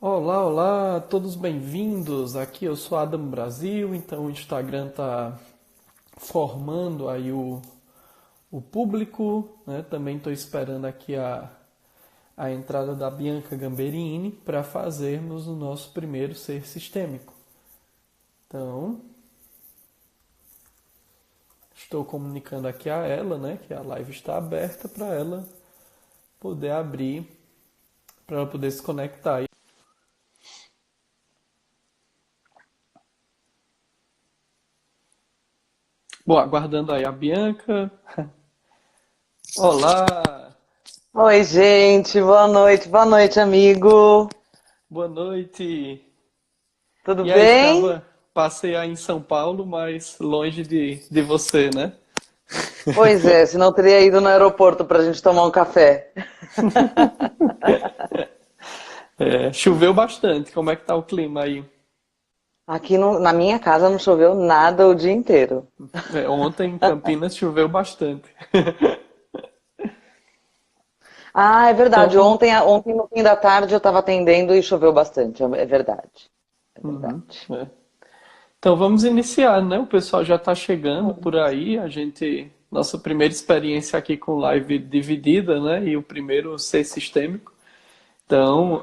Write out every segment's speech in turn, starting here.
Olá, olá, todos bem-vindos. Aqui eu sou Adam Brasil, então o Instagram está formando aí o público, né? Também estou esperando aqui a entrada da Bianca Gamberini para fazermos o nosso primeiro ser sistêmico. Então, estou comunicando aqui a ela, né, que a live está aberta para ela poder abrir, para ela poder se conectar. Bom, aguardando aí a Bianca. Olá, Oi, gente, boa noite, amigo. boa noite. Tudo E aí, bem? passei aí em São Paulo, mas longe de você, né? Pois é, se não teria ido no aeroporto para a gente tomar um café. É, choveu bastante, como é que tá o clima aí? Aqui na minha casa não choveu nada o dia inteiro. É, ontem em Campinas choveu bastante. Ah, é verdade. Então, Ontem no fim da tarde eu estava atendendo e choveu bastante. É verdade. É uhum, verdade. é. Então vamos iniciar, né? O pessoal já está chegando por aí, nossa primeira experiência aqui com live dividida, né? E o primeiro ser sistêmico. Então,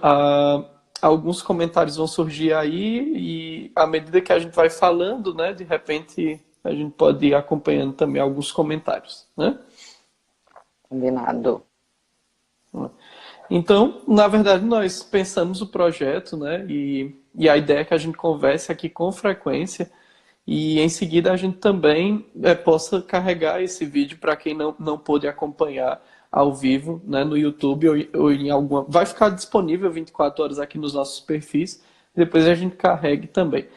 alguns comentários vão surgir aí e à medida que a gente vai falando, né, de repente a gente pode ir acompanhando também alguns comentários, né? Combinado. Então, na verdade, nós pensamos o projeto, né, e a ideia é que a gente converse aqui com frequência e em seguida a gente também possa carregar esse vídeo para quem não pôde acompanhar ao vivo, né, no YouTube ou em alguma. Vai ficar disponível 24 horas aqui nos nossos perfis, depois a gente carregue também.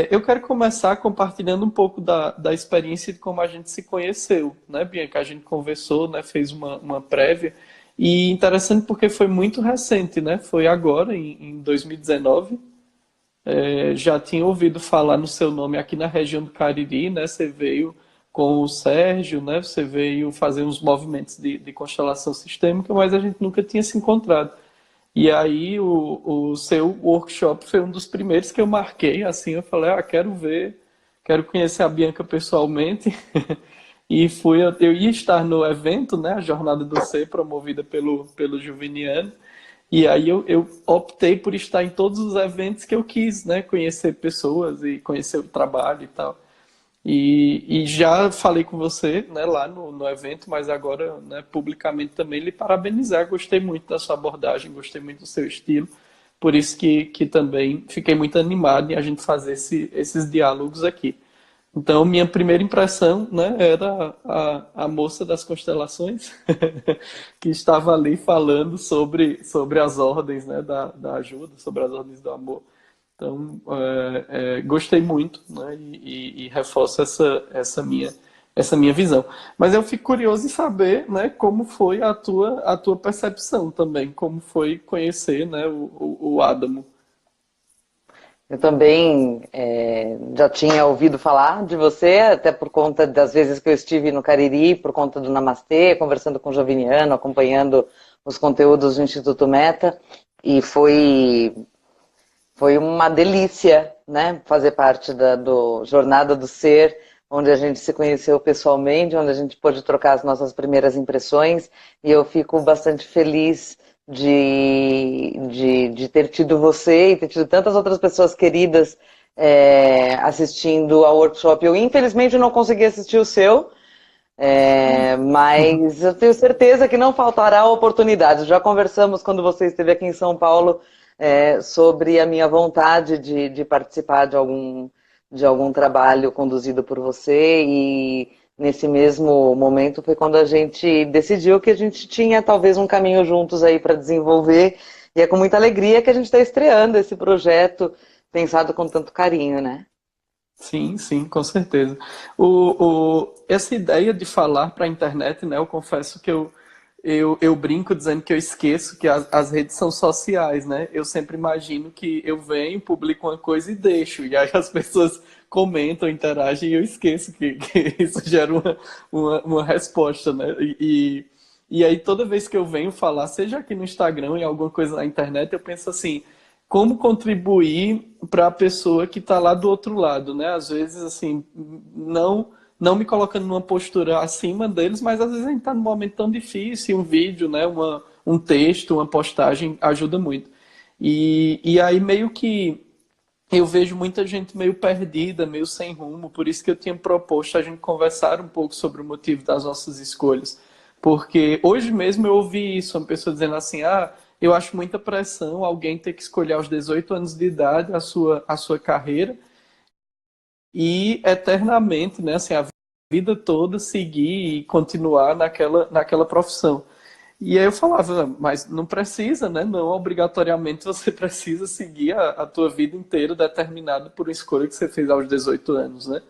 Eu quero começar compartilhando um pouco da experiência de como a gente se conheceu, né, Bianca? A gente conversou, né, fez uma prévia, e interessante porque foi muito recente, né? Foi agora, em 2019. Já tinha ouvido falar no seu nome aqui na região do Cariri, né? Você veio com o Sérgio, né? Você veio fazer uns movimentos de constelação sistêmica, mas a gente nunca tinha se encontrado. E aí o seu workshop foi um dos primeiros que eu marquei, assim, eu falei, quero ver, quero conhecer a Bianca pessoalmente. E eu ia estar no evento, né, a Jornada do Ser, promovida pelo Juviniano. E aí eu optei por estar em todos os eventos que eu quis, né? Conhecer pessoas e conhecer o trabalho e tal. E já falei com você, né, lá no evento, mas agora, né, publicamente também lhe parabenizar. Gostei muito da sua abordagem, gostei muito do seu estilo. Por isso que também fiquei muito animado em a gente fazer esses diálogos aqui. Então, minha primeira impressão, né, era a moça das constelações, que estava ali falando sobre as ordens, né, da ajuda, sobre as ordens do amor. Então, gostei muito, né, e reforço essa minha visão. Mas eu fico curioso em saber, né, como foi a tua percepção também, como foi conhecer, né, o Adamo. Eu também já tinha ouvido falar de você, até por conta das vezes que eu estive no Cariri, por conta do Namastê, conversando com o Joviniano, acompanhando os conteúdos do Instituto Meta, e foi uma delícia, né, fazer parte do Jornada do Ser, onde a gente se conheceu pessoalmente, onde a gente pôde trocar as nossas primeiras impressões, e eu fico bastante feliz de ter tido você e ter tido tantas outras pessoas queridas assistindo ao workshop. Eu, infelizmente, não consegui assistir o seu, mas eu tenho certeza que não faltará oportunidade. Já conversamos quando você esteve aqui em São Paulo sobre a minha vontade de participar de algum trabalho conduzido por você e nesse mesmo momento foi quando a gente decidiu que a gente tinha talvez um caminho juntos aí para desenvolver e é com muita alegria que a gente está estreando esse projeto pensado com tanto carinho, né? Sim, sim, com certeza. Essa ideia de falar para a internet, né? Eu confesso que eu brinco dizendo que eu esqueço que as redes são sociais, né? Eu sempre imagino que eu venho, publico uma coisa e deixo, e aí as pessoas comentam, interagem, e eu esqueço que isso gera uma resposta, né? E aí toda vez que eu venho falar, seja aqui no Instagram, em alguma coisa na internet, eu penso assim. como contribuir para a pessoa que está lá do outro lado, né? Às vezes, assim, não me colocando numa postura acima deles, mas às vezes a gente está num momento tão difícil, um vídeo, né? Um texto, uma postagem ajuda muito. E aí meio que eu vejo muita gente meio perdida, meio sem rumo, por isso que eu tinha proposto a gente conversar um pouco sobre o motivo das nossas escolhas. Porque hoje mesmo eu ouvi isso, uma pessoa dizendo assim, eu acho muita pressão alguém ter que escolher aos 18 anos de idade a sua carreira e eternamente, né, assim, a vida toda seguir e continuar naquela profissão. E aí eu falava, mas não precisa, né? Não obrigatoriamente você precisa seguir a tua vida inteira determinada por uma escolha que você fez aos 18 anos, né?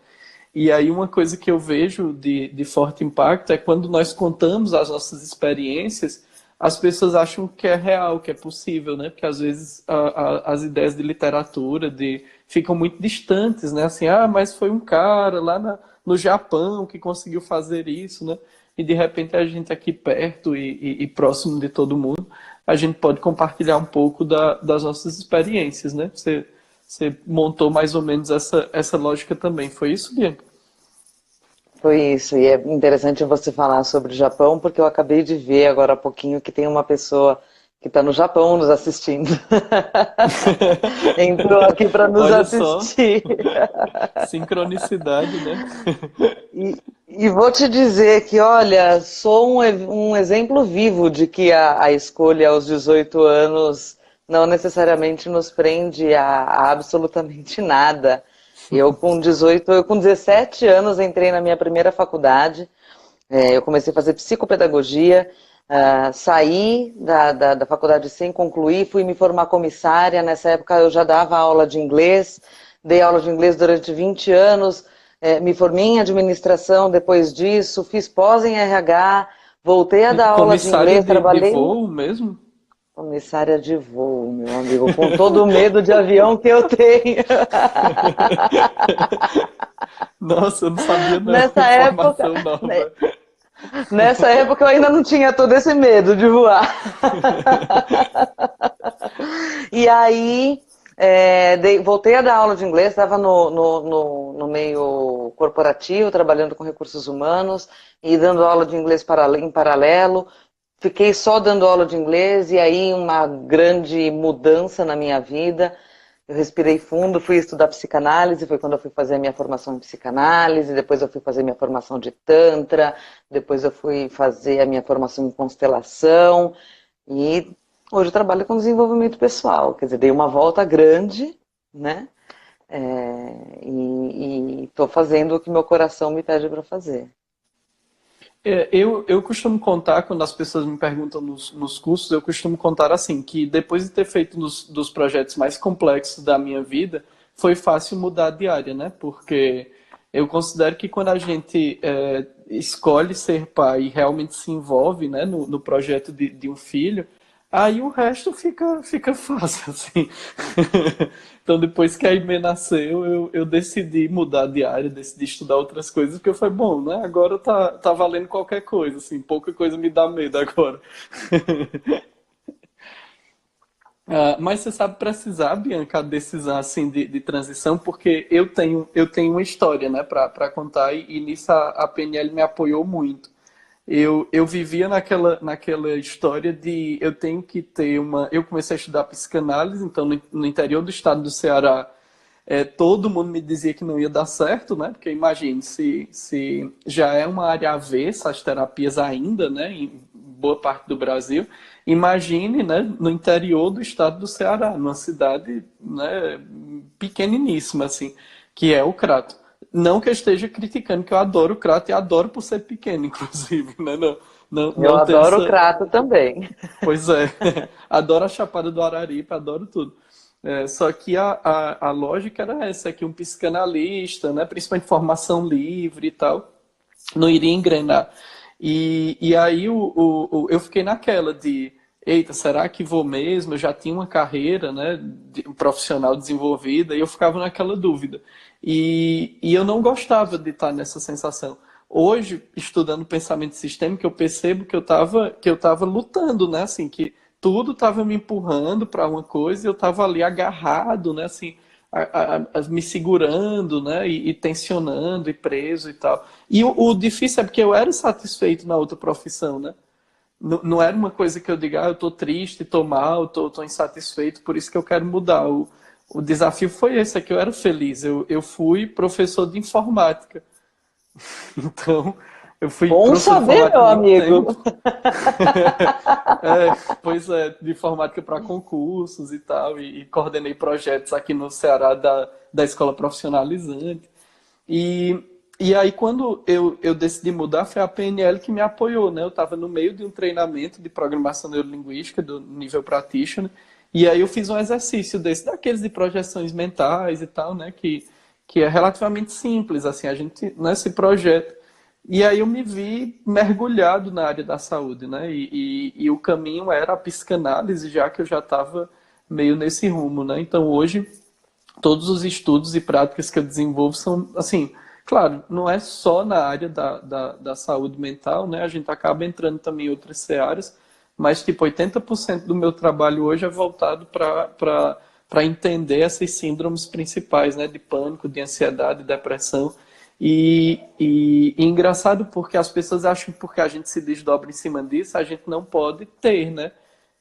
E aí uma coisa que eu vejo de forte impacto é quando nós contamos as nossas experiências, as pessoas acham que é real, que é possível, né? Porque às vezes as ideias de literatura ficam muito distantes, né? Assim, mas foi um cara lá no Japão que conseguiu fazer isso, né? E de repente a gente aqui perto e próximo de todo mundo, a gente pode compartilhar um pouco das nossas experiências, né? Você montou mais ou menos essa lógica também. Foi isso, Bianca? Foi isso, e é interessante você falar sobre o Japão, porque eu acabei de ver agora há pouquinho que tem uma pessoa que está no Japão nos assistindo. Entrou aqui para nos Olha só, assistir. sincronicidade, né? E vou te dizer que, olha, sou um exemplo vivo de que a escolha aos 18 anos não necessariamente nos prende a absolutamente nada. Eu com 17 anos entrei na minha primeira faculdade, eu comecei a fazer psicopedagogia, saí da faculdade sem concluir, fui me formar comissária, nessa época eu já dava aula de inglês, dei aula de inglês durante 20 anos, me formei em administração depois disso, fiz pós em RH, voltei a dar aula de Comissária inglês, de trabalhei voo mesmo? comissária de voo, meu amigo, com todo o medo de avião que eu tenho. Nossa, eu não sabia não. Nessa época, Informação né, nova. nessa época eu ainda não tinha todo esse medo de voar. E aí voltei a dar aula de inglês, estava no meio corporativo, trabalhando com recursos humanos e dando aula de inglês em paralelo. Fiquei só dando aula de inglês e aí uma grande mudança na minha vida. Eu respirei fundo, fui estudar psicanálise, foi quando eu fui fazer a minha formação em psicanálise, depois eu fui fazer minha formação de tantra, depois eu fui fazer a minha formação em constelação e hoje eu trabalho com desenvolvimento pessoal, quer dizer, dei uma volta grande, né? E estou fazendo o que meu coração me pede para fazer. Eu costumo contar, quando as pessoas me perguntam nos cursos, eu costumo contar assim, que depois de ter feito dos projetos mais complexos da minha vida, foi fácil mudar de área, né? Porque eu considero que quando a gente escolhe ser pai e realmente se envolve, né, no projeto de um filho, aí o resto fica fácil, assim. Então, depois que a Aimee nasceu, eu decidi mudar de área, decidi estudar outras coisas, porque foi bom, né? Agora tá valendo qualquer coisa, assim, pouca coisa me dá medo agora. Mas você sabe precisar, Bianca, a decisão assim de transição, porque eu tenho uma história, né, para contar, e nisso a PNL me apoiou muito. Eu vivia naquela história de eu tenho que ter uma. Eu comecei a estudar psicanálise, então no interior do estado do Ceará, todo mundo me dizia que não ia dar certo, né? Porque imagine, se já é uma área avessa às terapias ainda, né? Em boa parte do Brasil, imagine, né? No interior do estado do Ceará, numa cidade, né? Pequeniníssima, assim, que é o Crato. Não que eu esteja criticando, que eu adoro o Crato e adoro por ser pequeno, inclusive, né? Eu Não tem adoro o essa. Crato também. Pois é, adoro a Chapada do Araripe, adoro tudo. Só que a lógica era essa, que um psicanalista, né, principalmente formação livre e tal, não iria engrenar. E aí eu fiquei naquela de, eita, será que vou mesmo? Eu já tinha uma carreira, né, um profissional desenvolvida, e eu ficava naquela dúvida. E eu não gostava de estar nessa sensação. Hoje, estudando pensamento sistêmico, eu percebo que eu tava lutando, né, assim, que tudo estava me empurrando para uma coisa e eu estava ali agarrado, né? Assim, me segurando, né? E tensionando e preso e tal. E o difícil é porque eu era insatisfeito na outra profissão, né? Não era uma coisa que eu diga, eu tô triste, tô mal, tô insatisfeito, por isso que eu quero mudar. O desafio foi esse, é que eu era feliz. Eu fui professor de informática. Então, eu fui Bom professor de saber, informática meu há muito amigo. tempo. É, pois é, de informática para concursos e tal, e coordenei projetos aqui no Ceará da Escola Profissionalizante. E, e aí, quando eu decidi mudar, foi a PNL que me apoiou, né? Eu estava no meio de um treinamento de programação neurolinguística do nível practitioner, e aí eu fiz um exercício desse, daqueles de projeções mentais e tal, né? Que é relativamente simples, assim, a gente nesse projeto. E aí eu me vi mergulhado na área da saúde, né? E o caminho era a psicanálise, já que eu já estava meio nesse rumo, né? Então hoje todos os estudos e práticas que eu desenvolvo são, assim, claro, não é só na área da saúde mental, né? A gente acaba entrando também em outras searas, mas tipo 80% do meu trabalho hoje é voltado para entender essas síndromes principais, né? De pânico, de ansiedade, depressão. E engraçado porque as pessoas acham que porque a gente se desdobra em cima disso, a gente não pode ter, né?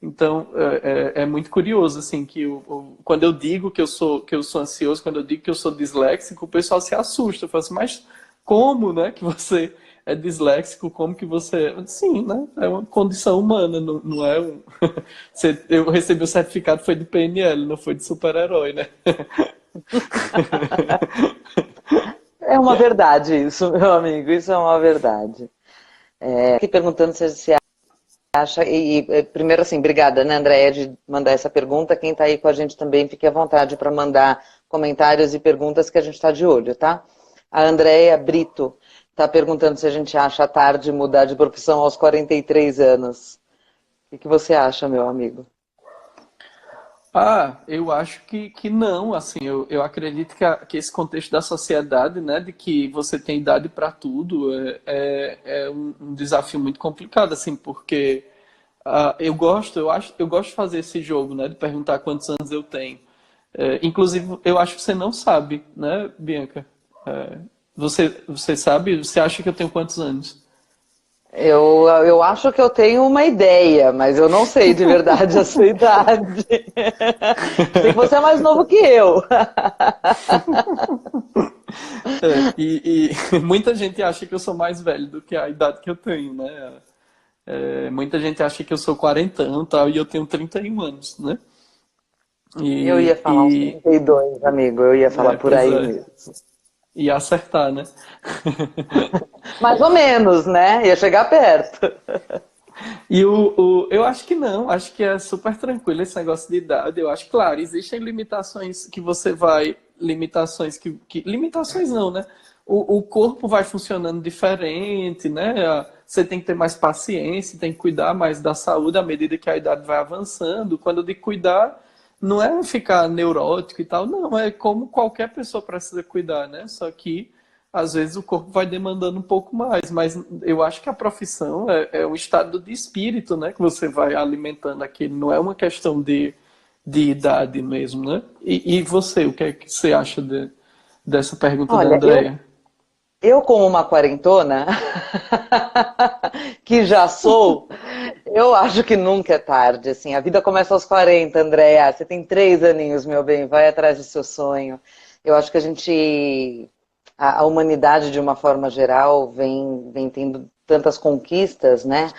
Então, é muito curioso, assim, que quando eu digo que eu sou ansioso, quando eu digo que eu sou disléxico, o pessoal se assusta. Fala assim, mas como, né, que você é disléxico? Como que você... Sim, né? É uma condição humana, não é um... Eu recebi o certificado, foi de PNL, não foi de super-herói, né? É uma verdade isso, meu amigo, isso é uma verdade. Aqui perguntando se você acha, primeiro assim, obrigada, né, Andréia, de mandar essa pergunta. Quem está aí com a gente também, fique à vontade para mandar comentários e perguntas que a gente está de olho, tá? A Andréia Brito está perguntando se a gente acha tarde mudar de profissão aos 43 anos. O que você acha, meu amigo? Eu acho que não, assim, eu acredito que esse contexto da sociedade, né, de que você tem idade para tudo, é um desafio muito complicado, assim, porque eu gosto de fazer esse jogo, né, de perguntar quantos anos eu tenho. Inclusive, eu acho que você não sabe, né, Bianca? Você sabe? Você acha que eu tenho quantos anos? Eu acho que eu tenho uma ideia, mas eu não sei de verdade a sua idade. Sei que você é mais novo que eu. Muita gente acha que eu sou mais velho do que a idade que eu tenho, né? Muita gente acha que eu sou quarentão e tal, e eu tenho 31 anos, né? Eu ia E, falar uns e 32, amigo. Eu ia falar por pois aí é, mesmo. e acertar, né? Mais ou menos, né? Ia chegar perto. Eu acho que não, acho que é super tranquilo esse negócio de idade. Eu acho, claro, existem limitações que você vai. Limitações limitações não, né? O corpo vai funcionando diferente, né? Você tem que ter mais paciência, tem que cuidar mais da saúde à medida que a idade vai avançando. Quando eu digo cuidar, não é ficar neurótico e tal, não, é como qualquer pessoa precisa cuidar, né? Só que às vezes o corpo vai demandando um pouco mais, mas eu acho que a profissão é um estado de espírito, né? Que você vai alimentando aquilo, não é uma questão de idade mesmo, né? E você, o que é que você acha dessa pergunta da Olha, Andrea? eu como uma quarentona, que já sou, eu acho que nunca é tarde, assim. A vida começa aos 40, Andréa. Você tem 3 aninhos, meu bem, vai atrás do seu sonho. Eu acho que a humanidade, de uma forma geral, vem tendo tantas conquistas, né?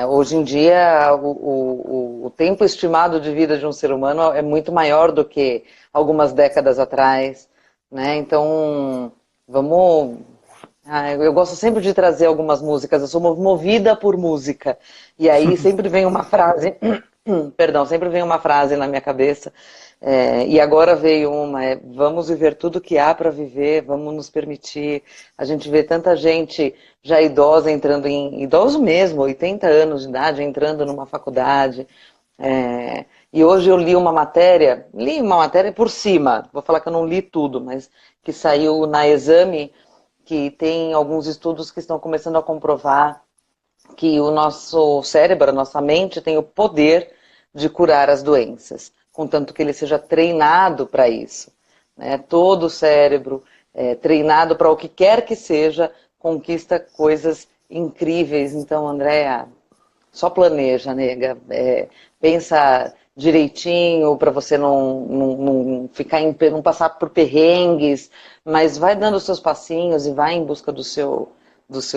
Hoje em dia, o tempo estimado de vida de um ser humano é muito maior do que algumas décadas atrás, né? Então, vamos. Eu gosto sempre de trazer algumas músicas, eu sou movida por música. E aí sempre vem uma frase, perdão, sempre vem uma frase na minha cabeça. E agora veio vamos viver tudo que há para viver, vamos nos permitir. A gente vê tanta gente já idosa idoso mesmo, 80 anos de idade, entrando numa faculdade. E hoje eu li uma matéria por cima, vou falar que eu não li tudo, mas que saiu na Exame, que tem alguns estudos que estão começando a comprovar que o nosso cérebro, a nossa mente, tem o poder de curar as doenças, contanto que ele seja treinado para isso, né? Todo o cérebro treinado para o que quer que seja, conquista coisas incríveis. Então, Andréa, só planeja, nega. Pensa direitinho para você não ficar não passar por perrengues, mas vai dando os seus passinhos e vai em busca do seu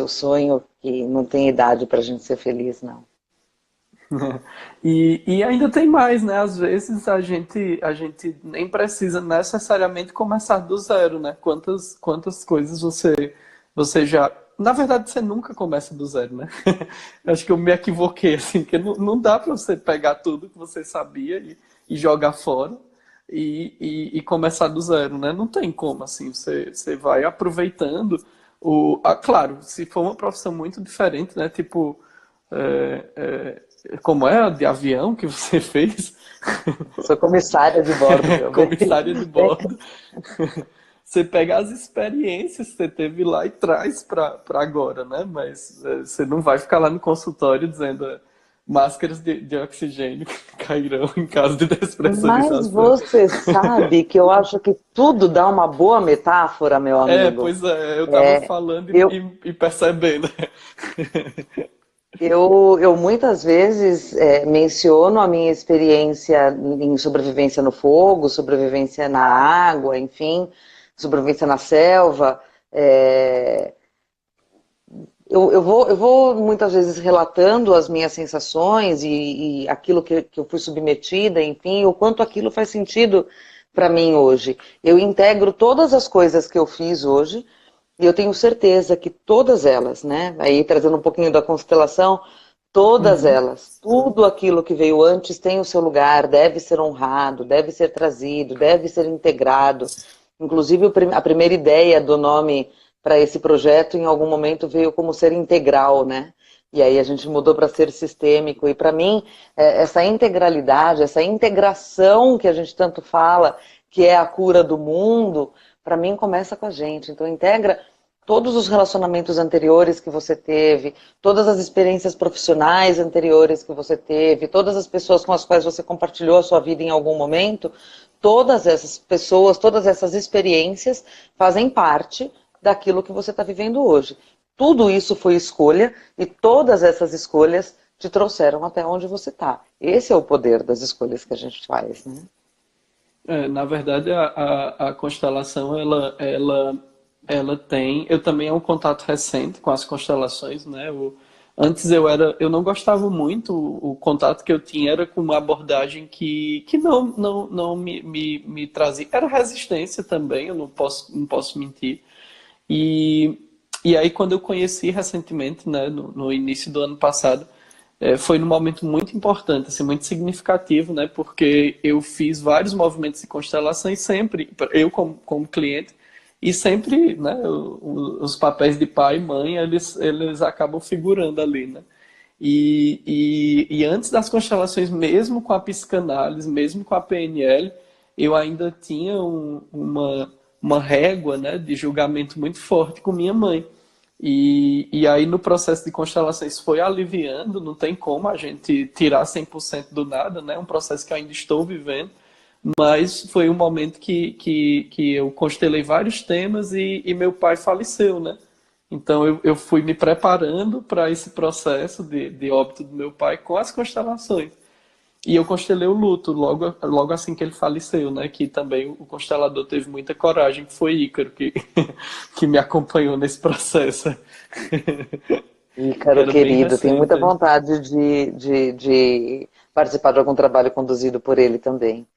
sonho, que não tem idade para a gente ser feliz, não. E ainda tem mais, né? Às vezes a gente nem precisa necessariamente começar do zero, né? Quantas coisas você já. Na verdade, você nunca começa do zero, né? Acho que eu me equivoquei, assim, que não dá para você pegar tudo que você sabia e jogar fora e começar do zero, né? Não tem como, assim, você vai aproveitando claro, se for uma profissão muito diferente, né? Tipo, é, como é a de avião que você fez? Sou comissária de bordo, meu bem. Comissária de bordo. Você pega as experiências que você teve lá e traz para agora, né? Mas você não vai ficar lá no consultório dizendo máscaras de oxigênio cairão em caso de Mas despressurização. você sabe que eu acho que tudo dá uma boa metáfora, meu amigo. Pois é, eu tava falando Eu, e percebendo. eu muitas vezes menciono a minha experiência em sobrevivência no fogo, sobrevivência na água, enfim, sobrevivência na selva. É, eu vou muitas vezes relatando as minhas sensações e aquilo que eu fui submetida, enfim, o quanto aquilo faz sentido para mim hoje. Eu integro todas as coisas que eu fiz hoje e eu tenho certeza que todas elas, né? Aí trazendo um pouquinho da constelação, todas Uhum. elas, tudo aquilo que veio antes tem o seu lugar, deve ser honrado, deve ser trazido, deve ser integrado. Inclusive a primeira ideia do nome para esse projeto em algum momento veio como ser integral, né? E aí a gente mudou para ser sistêmico. E para mim, essa integralidade, essa integração que a gente tanto fala, que é a cura do mundo, para mim começa com a gente. Então integra todos os relacionamentos anteriores que você teve, todas as experiências profissionais anteriores que você teve, todas as pessoas com as quais você compartilhou a sua vida em algum momento, todas essas pessoas, todas essas experiências fazem parte daquilo que você está vivendo hoje. Tudo isso foi escolha e todas essas escolhas te trouxeram até onde você está. Esse é o poder das escolhas que a gente faz, né? Na verdade, a constelação, ela tem. Eu também é um contato recente com as constelações, né? Antes eu não gostava muito, o contato que eu tinha era com uma abordagem que não me trazia. Era resistência também, eu não posso mentir. E, e aí, quando eu conheci recentemente, né, no início do ano passado, foi num momento muito importante, assim, muito significativo, né, porque eu fiz vários movimentos de constelação e sempre, eu como cliente, e sempre, né, os papéis de pai e mãe, eles acabam figurando ali, né. E antes das constelações, mesmo com a psicanálise, mesmo com a PNL, eu ainda tinha uma régua, né, de julgamento muito forte com minha mãe. E aí no processo de constelações foi aliviando, não tem como a gente tirar 100% do nada, né? É um processo que eu ainda estou vivendo, mas foi um momento que eu constelei vários temas e meu pai faleceu, né? Então eu fui me preparando para esse processo de óbito do meu pai com as constelações. E eu constelei o luto logo assim que ele faleceu, né? Que também o constelador teve muita coragem, que foi Ícaro que me acompanhou nesse processo. Que Ícaro, era bem querido, tenho muita recente. vontade de participar de algum trabalho conduzido por ele também.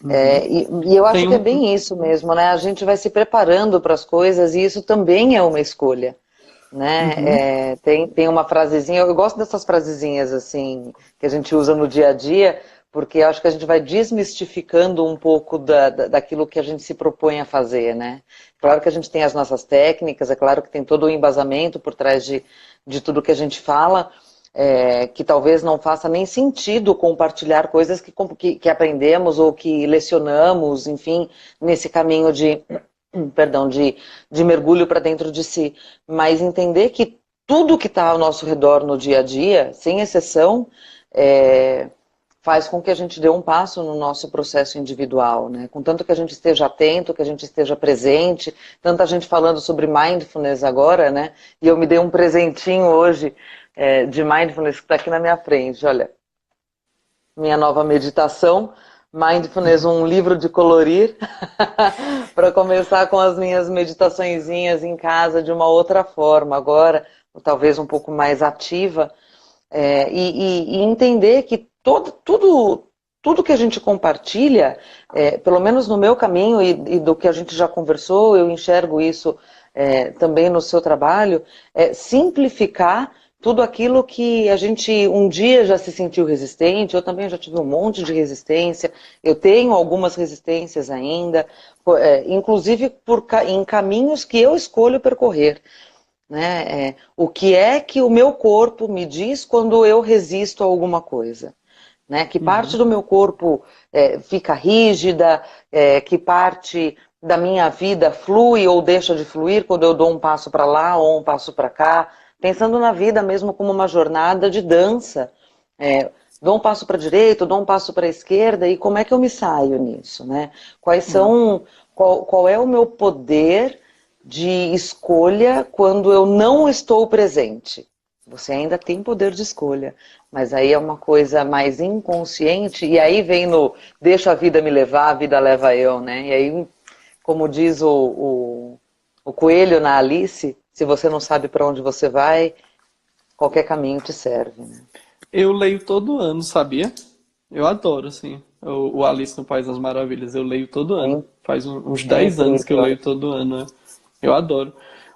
Uhum. E eu acho Tem que é um. bem isso mesmo, né? A gente vai se preparando para as coisas e isso também é uma escolha, Uhum. né? Tem uma frasezinha, eu gosto dessas frasezinhas assim, que a gente usa no dia a dia, porque eu acho que a gente vai desmistificando um pouco daquilo que a gente se propõe a fazer, né? Claro que a gente tem as nossas técnicas, é claro que tem todo o embasamento por trás de tudo que a gente fala, que talvez não faça nem sentido compartilhar coisas que aprendemos ou que lecionamos, enfim, nesse caminho perdão, de mergulho para dentro de si, mas entender que tudo que está ao nosso redor no dia a dia, sem exceção, faz com que a gente dê um passo no nosso processo individual, né? Contanto que a gente esteja atento, que a gente esteja presente, tanta gente falando sobre mindfulness agora, né? E eu me dei um presentinho hoje de mindfulness que está aqui na minha frente, olha. Minha nova meditação, Mindfulness, um livro de colorir, para começar com as minhas meditaçõezinhas em casa de uma outra forma, agora, talvez um pouco mais ativa, e entender que tudo que a gente compartilha, pelo menos no meu caminho e do que a gente já conversou, eu enxergo isso também no seu trabalho, simplificar tudo aquilo que a gente um dia já se sentiu resistente, eu também já tive um monte de resistência, eu tenho algumas resistências ainda, inclusive em caminhos que eu escolho percorrer. Né? O que é que o meu corpo me diz quando eu resisto a alguma coisa? Né? Que parte do meu corpo fica rígida, que parte da minha vida flui ou deixa de fluir quando eu dou um passo para lá ou um passo para cá, pensando na vida mesmo como uma jornada de dança. Dou um passo para a direita, dou um passo para a esquerda, e como é que eu me saio nisso? Né? Qual é o meu poder de escolha quando eu não estou presente? Você ainda tem poder de escolha, mas aí é uma coisa mais inconsciente, e aí vem no deixa a vida me levar, a vida leva eu, né? E aí, como diz o coelho na Alice, se você não sabe para onde você vai, qualquer caminho te serve, né? Eu leio todo ano, sabia? Eu adoro, assim, o Alice no País das Maravilhas. Eu leio todo ano. Faz uns É 10 anos que eu incrível. leio todo ano, né? Eu adoro.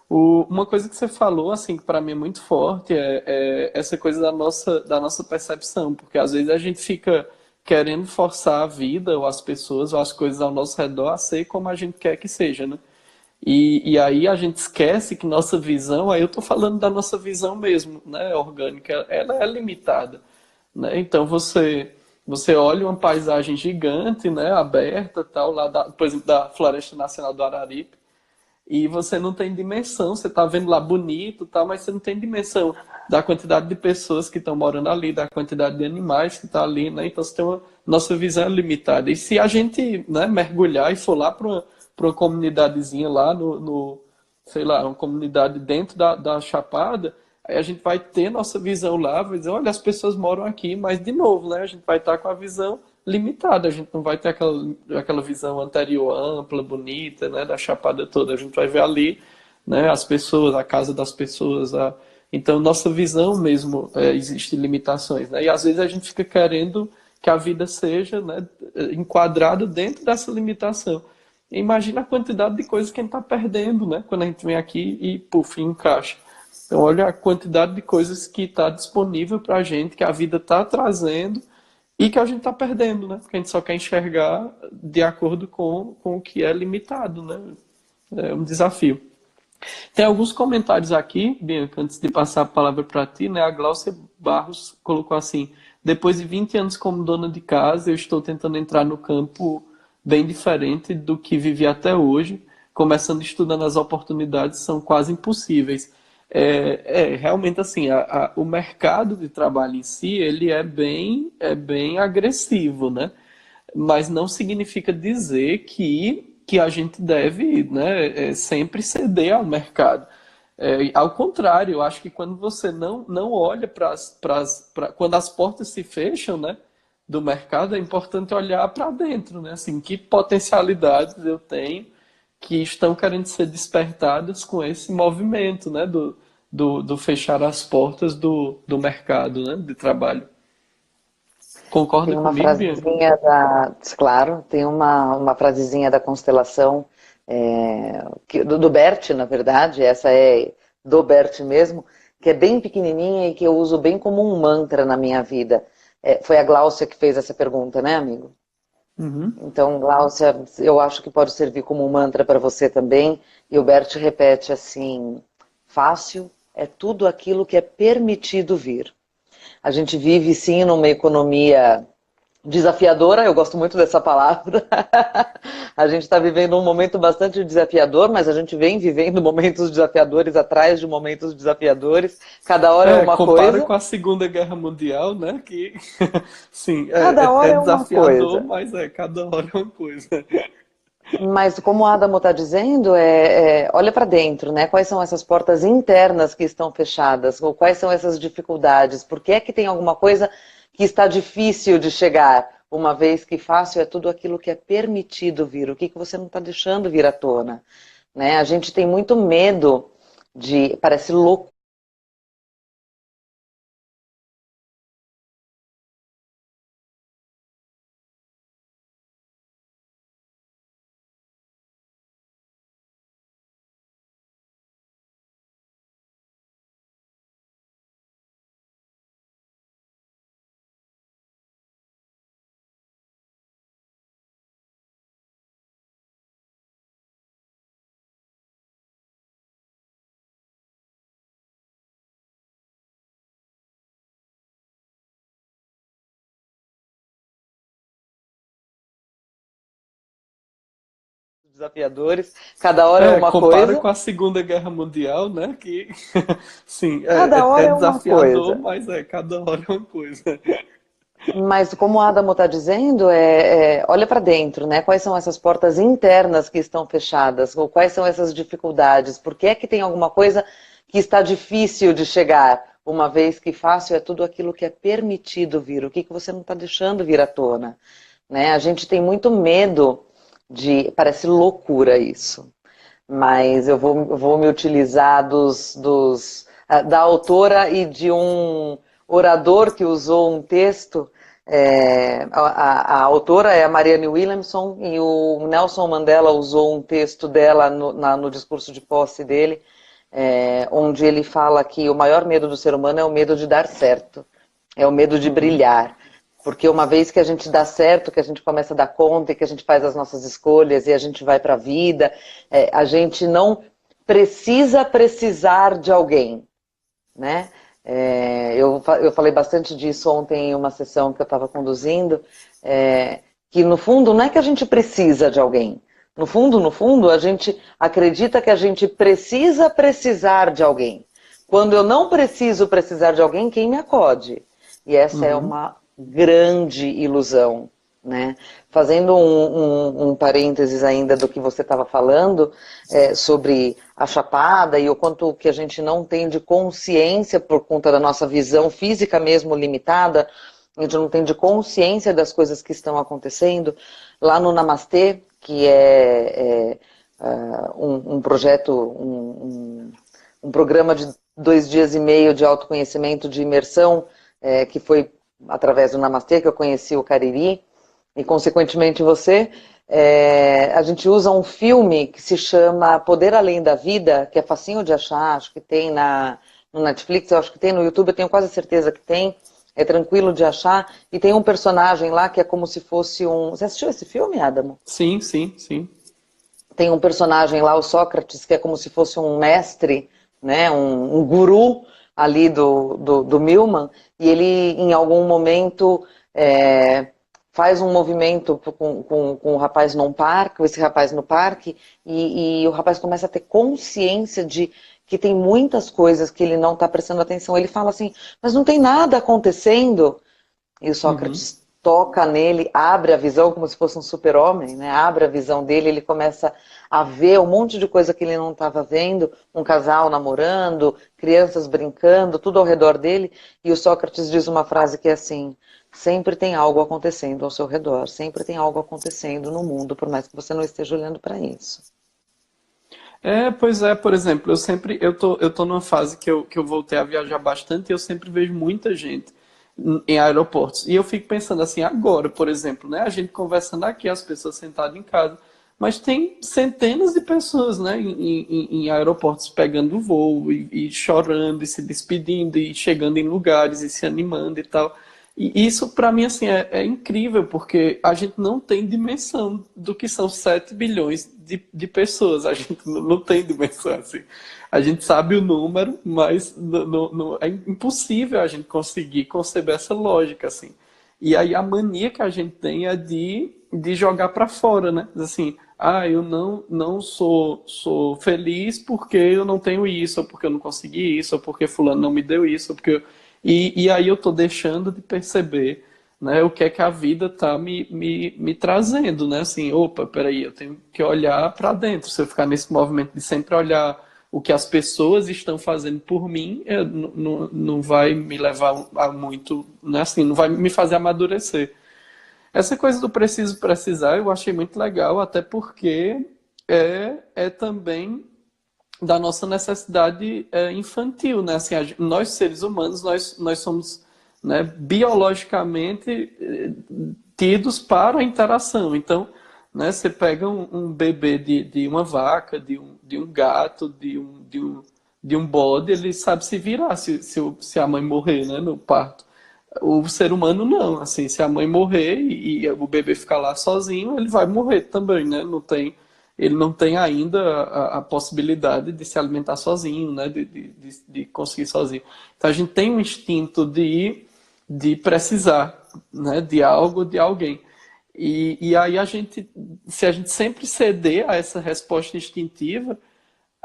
Uma coisa que você falou, assim, que para mim é muito forte, é essa coisa da nossa percepção. Porque às vezes a gente fica querendo forçar a vida, ou as pessoas, ou as coisas ao nosso redor a ser como a gente quer que seja, né? E aí a gente esquece que nossa visão, aí eu estou falando da nossa visão mesmo, né, orgânica, ela é limitada, né? Então você olha uma paisagem gigante, né, aberta, tal, lá por exemplo, da Floresta Nacional do Araripe, e você não tem dimensão, você está vendo lá bonito, tal, mas você não tem dimensão da quantidade de pessoas que estão morando ali, da quantidade de animais que está ali, né? Então você tem nossa visão é limitada. E se a gente, né, mergulhar e for lá para uma comunidadezinha lá sei lá, uma comunidade dentro da Chapada, aí a gente vai ter nossa visão lá, vai dizer, olha, as pessoas moram aqui, mas de novo, né, a gente vai estar com a visão limitada, a gente não vai ter aquela visão anterior, ampla, bonita, né, da Chapada toda, a gente vai ver ali, né, as pessoas, a casa das pessoas, então nossa visão mesmo, existe limitações, né, e às vezes a gente fica querendo que a vida seja, né, enquadrada dentro dessa limitação. Imagina a quantidade de coisas que a gente está perdendo, né? Quando a gente vem aqui e, puf, encaixa. Então, olha a quantidade de coisas que está disponível para a gente, que a vida está trazendo e que a gente está perdendo, né? Porque a gente só quer enxergar de acordo com o que é limitado, né? É um desafio. Tem alguns comentários aqui, Bianca, antes de passar a palavra para ti, né? A Glaucia Barros colocou assim: depois de 20 anos como dona de casa, eu estou tentando entrar no campo bem diferente do que vivi até hoje, começando estudando as oportunidades são quase impossíveis. Realmente assim, o mercado de trabalho em si, ele é bem agressivo, né? Mas não significa dizer que a gente deve, né, sempre ceder ao mercado. Ao contrário, eu acho que quando você não olha quando as portas se fecham, né, do mercado, é importante olhar para dentro, né? Assim, que potencialidades eu tenho que estão querendo ser despertadas com esse movimento, né, do fechar as portas do mercado, né, de trabalho. Concorda Tem uma comigo, Bianca? frasezinha claro, tem uma frasezinha da constelação do Bert, na verdade, essa é do Bert mesmo, que é bem pequenininha e que eu uso bem como um mantra na minha vida. Foi a Gláucia que fez essa pergunta, né, amigo? Uhum. Então, Gláucia, eu acho que pode servir como um mantra para você também. E o Bert repete assim: fácil é tudo aquilo que é permitido vir. A gente vive, sim, numa economia desafiadora, eu gosto muito dessa palavra. A gente está vivendo um momento bastante desafiador, mas a gente vem vivendo momentos desafiadores atrás de momentos desafiadores. Cada hora é uma Compara coisa. com a Segunda Guerra Mundial, né? Que, sim, Cada é hora é uma desafiador, coisa. mas cada hora é uma coisa. Mas como o Adamo está dizendo, olha para dentro, né? Quais são essas portas internas que estão fechadas? Ou quais são essas dificuldades? Por que é que tem alguma coisa que está difícil de chegar? Uma vez que fácil é tudo aquilo que é permitido vir. O que que você não está deixando vir à tona? Né? A gente tem muito medo de... Parece louco. Desafiadores, cada hora é uma Compara coisa. com a Segunda Guerra Mundial, né? Que, sim, Cada hora é é uma desafiador, coisa. mas cada hora é uma coisa. Mas como o Adamo está dizendo, olha para dentro, né? Quais são essas portas internas que estão fechadas? Ou quais são essas dificuldades? Por que é que tem alguma coisa que está difícil de chegar? Uma vez que fácil é tudo aquilo que é permitido vir. O que que você não está deixando vir à tona? Né? A gente tem muito medo de... Parece loucura isso. Mas eu vou me utilizar da autora e de um orador que usou um texto. A autora é a Marianne Williamson e o Nelson Mandela usou um texto dela no discurso de posse dele, onde ele fala que o maior medo do ser humano é o medo de dar certo, é o medo de Uhum. brilhar. Porque uma vez que a gente dá certo, que a gente começa a dar conta e que a gente faz as nossas escolhas e a gente vai para a vida, a gente não precisa precisar de alguém, né? Eu falei bastante disso ontem em uma sessão que eu estava conduzindo, que no fundo não é que a gente precisa de alguém. No fundo, a gente acredita que a gente precisa precisar de alguém. Quando eu não preciso precisar de alguém, quem me acode? E essa é Uhum. uma grande ilusão, né? Fazendo um parênteses ainda do que você estava falando, sobre a chapada e o quanto que a gente não tem de consciência por conta da nossa visão física mesmo limitada, a gente não tem de consciência das coisas que estão acontecendo. Lá no Namastê, que um projeto, um programa de 2 dias e meio de autoconhecimento, de imersão, que foi através do Namastê que eu conheci o Cariri, e consequentemente você, a gente usa um filme que se chama Poder Além da Vida, que é facinho de achar, acho que tem no Netflix, eu acho que tem no YouTube, eu tenho quase certeza que tem, é tranquilo de achar, e tem um personagem lá que é como se fosse um... Você assistiu esse filme, Adamo? Sim, sim, sim. Tem um personagem lá, o Sócrates, que é como se fosse um mestre, né, um guru ali do Milman, e ele em algum momento faz um movimento com o rapaz num parque, esse rapaz no parque, e o rapaz começa a ter consciência de que tem muitas coisas que ele não está prestando atenção. Ele fala assim, mas não tem nada acontecendo. E o Uhum. Sócrates toca nele, abre a visão como se fosse um super-homem, né? Abre a visão dele, ele começa a ver um monte de coisa que ele não estava vendo, um casal namorando, crianças brincando, tudo ao redor dele, e o Sócrates diz uma frase que é assim, sempre tem algo acontecendo ao seu redor, sempre tem algo acontecendo no mundo, por mais que você não esteja olhando para isso. Pois é, por exemplo, eu tô numa fase que eu voltei a viajar bastante e eu sempre vejo muita gente em aeroportos. E eu fico pensando assim, agora, por exemplo, né, a gente conversando aqui, as pessoas sentadas em casa, mas tem centenas de pessoas, né, em aeroportos pegando voo e chorando e se despedindo e chegando em lugares e se animando e tal. E isso, para mim, assim, é incrível, porque a gente não tem dimensão do que são 7 bilhões de pessoas. A gente não tem dimensão, assim. A gente sabe o número, mas é impossível a gente conseguir conceber essa lógica, assim. E aí a mania que a gente tem é de jogar para fora, né? Assim, eu não sou feliz porque eu não tenho isso, ou porque eu não consegui isso, ou porque fulano não me deu isso, ou porque e aí eu tô deixando de perceber, né, o que é que a vida tá me trazendo, né? Assim, opa, peraí, eu tenho que olhar para dentro. Se eu ficar nesse movimento de sempre olhar o que as pessoas estão fazendo por mim, não vai me levar a muito, né? Assim, não vai me fazer amadurecer. Essa coisa do preciso precisar eu achei muito legal, até porque é também da nossa necessidade infantil, né? Assim, nós seres humanos, nós somos, né, biologicamente tidos para a interação. Então, né, você pega um bebê de uma vaca, de um gato, de um bode, ele sabe se virar se a mãe morrer, né, no parto. O ser humano não, assim, se a mãe morrer e o bebê ficar lá sozinho, ele vai morrer também, né? Ele não tem ainda a possibilidade de se alimentar sozinho, né? De conseguir sozinho. Então a gente tem um instinto de precisar, né? De algo, de alguém. E aí se a gente sempre ceder a essa resposta instintiva,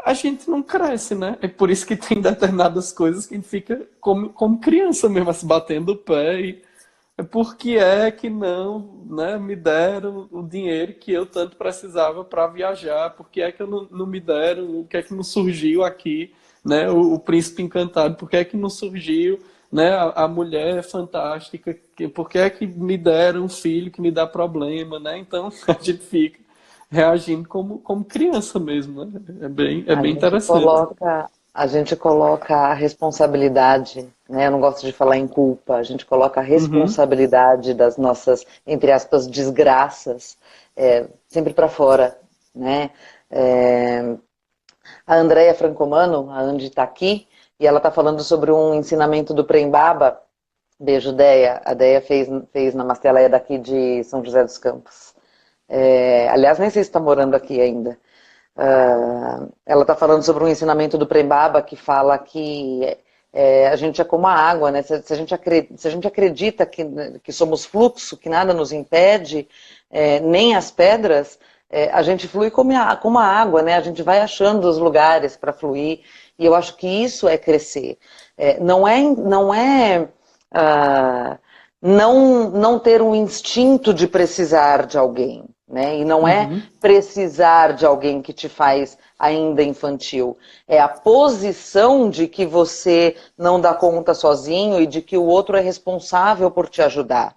a gente não cresce, né? É por isso que tem determinadas coisas que a gente fica como criança mesmo, se batendo o pé. É porque é que não, né, me deram o dinheiro que eu tanto precisava para viajar, porque é que eu não me deram, o que é que não surgiu aqui, né, o príncipe encantado, porque é que não surgiu, né, a mulher fantástica, porque é que me deram um filho que me dá problema, né? Então a gente fica reagindo como criança mesmo, né? A É bem gente interessante. coloca, a gente coloca a responsabilidade, né? Eu não gosto de falar em culpa, a gente coloca a Uhum, responsabilidade das nossas, entre aspas, desgraças, sempre para fora, né? É, a Andrea Francomano, a Andy está aqui, e ela está falando sobre um ensinamento do Prembaba. Beijo, Deia. A Deia fez Namastê, ela é daqui de São José dos Campos. Aliás, nem sei se está morando aqui ainda. Ela está falando sobre um ensinamento do Prembaba que fala que a gente é como a água, né? Se a gente acredita que somos fluxo, que nada nos impede, nem as pedras, a gente flui como a água, né? A gente vai achando os lugares para fluir, e eu acho que isso é crescer. Não é ah, não ter um instinto de precisar de alguém, né? E não é uhum. precisar de alguém que te faz ainda infantil. É a posição de que você não dá conta sozinho e de que o outro é responsável por te ajudar,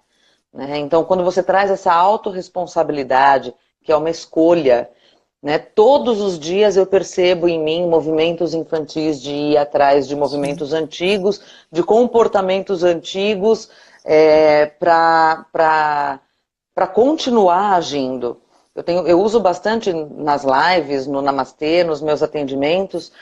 né? Então, quando você traz essa autorresponsabilidade, que é uma escolha, né? Todos os dias eu percebo em mim movimentos infantis de ir atrás de Sim. movimentos antigos, de comportamentos antigos, para continuar agindo. Eu uso bastante nas lives, no Namastê, nos meus atendimentos,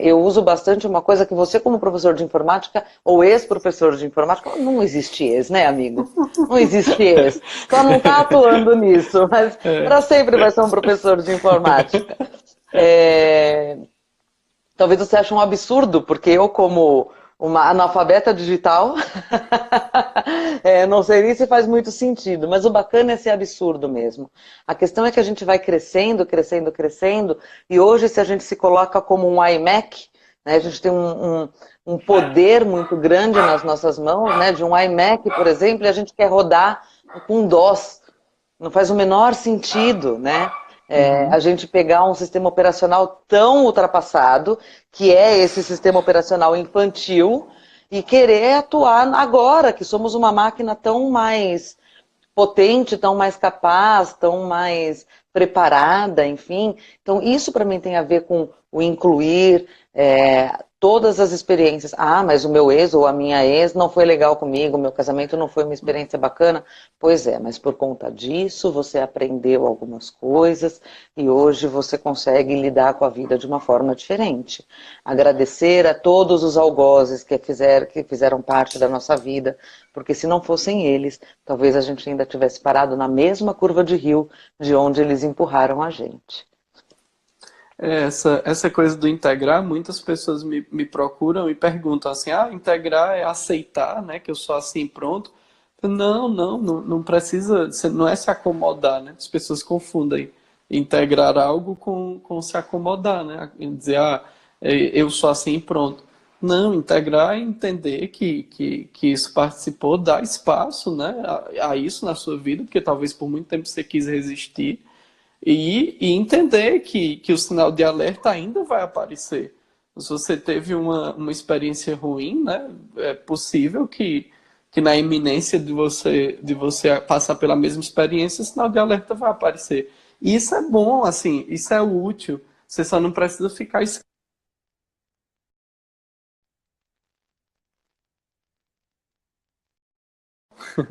eu uso bastante uma coisa que você, como professor de informática, ou ex-professor de informática, não existe ex, né, amigo? Não existe ex. Só não está atuando nisso, mas para sempre vai ser um professor de informática. É, Talvez você ache um absurdo, porque eu, como uma analfabeta digital, não sei nem se faz muito sentido, mas o bacana é ser absurdo mesmo. A questão é que a gente vai crescendo, crescendo, crescendo, e hoje, se a gente se coloca como um iMac, né, a gente tem um poder muito grande nas nossas mãos, né, de um iMac, por exemplo, e a gente quer rodar com DOS. Não faz o menor sentido, né? A Uhum. gente pegar um sistema operacional tão ultrapassado, que é esse sistema operacional infantil, e querer atuar agora, que somos uma máquina tão mais potente, tão mais capaz, tão mais preparada, enfim. Então, isso para mim tem a ver com o incluir todas as experiências. Ah, mas o meu ex ou a minha ex não foi legal comigo, o meu casamento não foi uma experiência bacana. Pois é, mas por conta disso você aprendeu algumas coisas e hoje você consegue lidar com a vida de uma forma diferente. Agradecer a todos os algozes que fizeram parte da nossa vida, porque se não fossem eles, talvez a gente ainda tivesse parado na mesma curva de rio de onde eles empurraram a gente. Essa coisa do integrar, muitas pessoas me procuram e perguntam assim, integrar é aceitar, né, que eu sou assim, pronto. Não precisa, não é se acomodar, né? As pessoas confundem integrar algo com se acomodar, né? Dizer, eu sou assim e pronto. Não, integrar é entender que isso participou, dar espaço, né, a isso na sua vida, porque talvez por muito tempo você quis resistir, e entender que o sinal de alerta ainda vai aparecer. Se você teve uma experiência ruim, né, é possível que na iminência de você passar pela mesma experiência, o sinal de alerta vai aparecer. E isso é bom, assim, isso é útil. Você só não precisa ficar.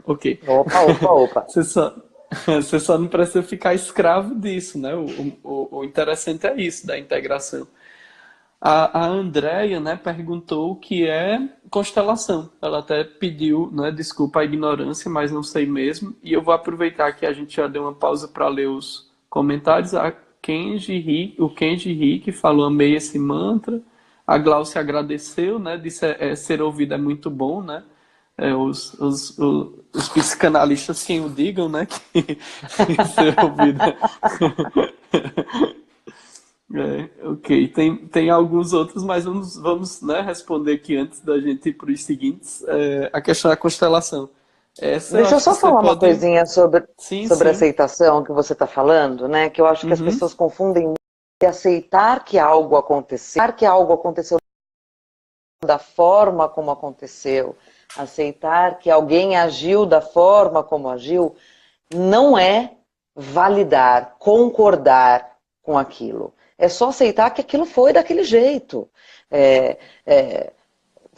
Ok. Opa, opa, opa. Você só, você só não precisa ficar escravo disso, né? O interessante é isso, da integração. A Andrea, né, perguntou o que é constelação. Ela até pediu, né, desculpa a ignorância, mas não sei mesmo. E eu vou aproveitar que a gente já deu uma pausa para ler os comentários. O Kenji Rick falou, amei esse mantra. A Glaucia agradeceu, né, disse ser ouvido é muito bom, né? Os psicanalistas sim o digam, né, que ser ouvido ok. Tem alguns outros, mas vamos, né, responder aqui antes da gente ir para os seguintes. A questão da constelação. Essa eu Deixa eu acho que só você falar uma pode. coisinha Sim, sobre sim. aceitação que você está falando, né? Que eu acho que as Uhum. pessoas confundem muito de aceitar que algo aconteceu da forma como aconteceu, aceitar que alguém agiu da forma como agiu, não é validar, concordar com aquilo. É só aceitar que aquilo foi daquele jeito. É, é,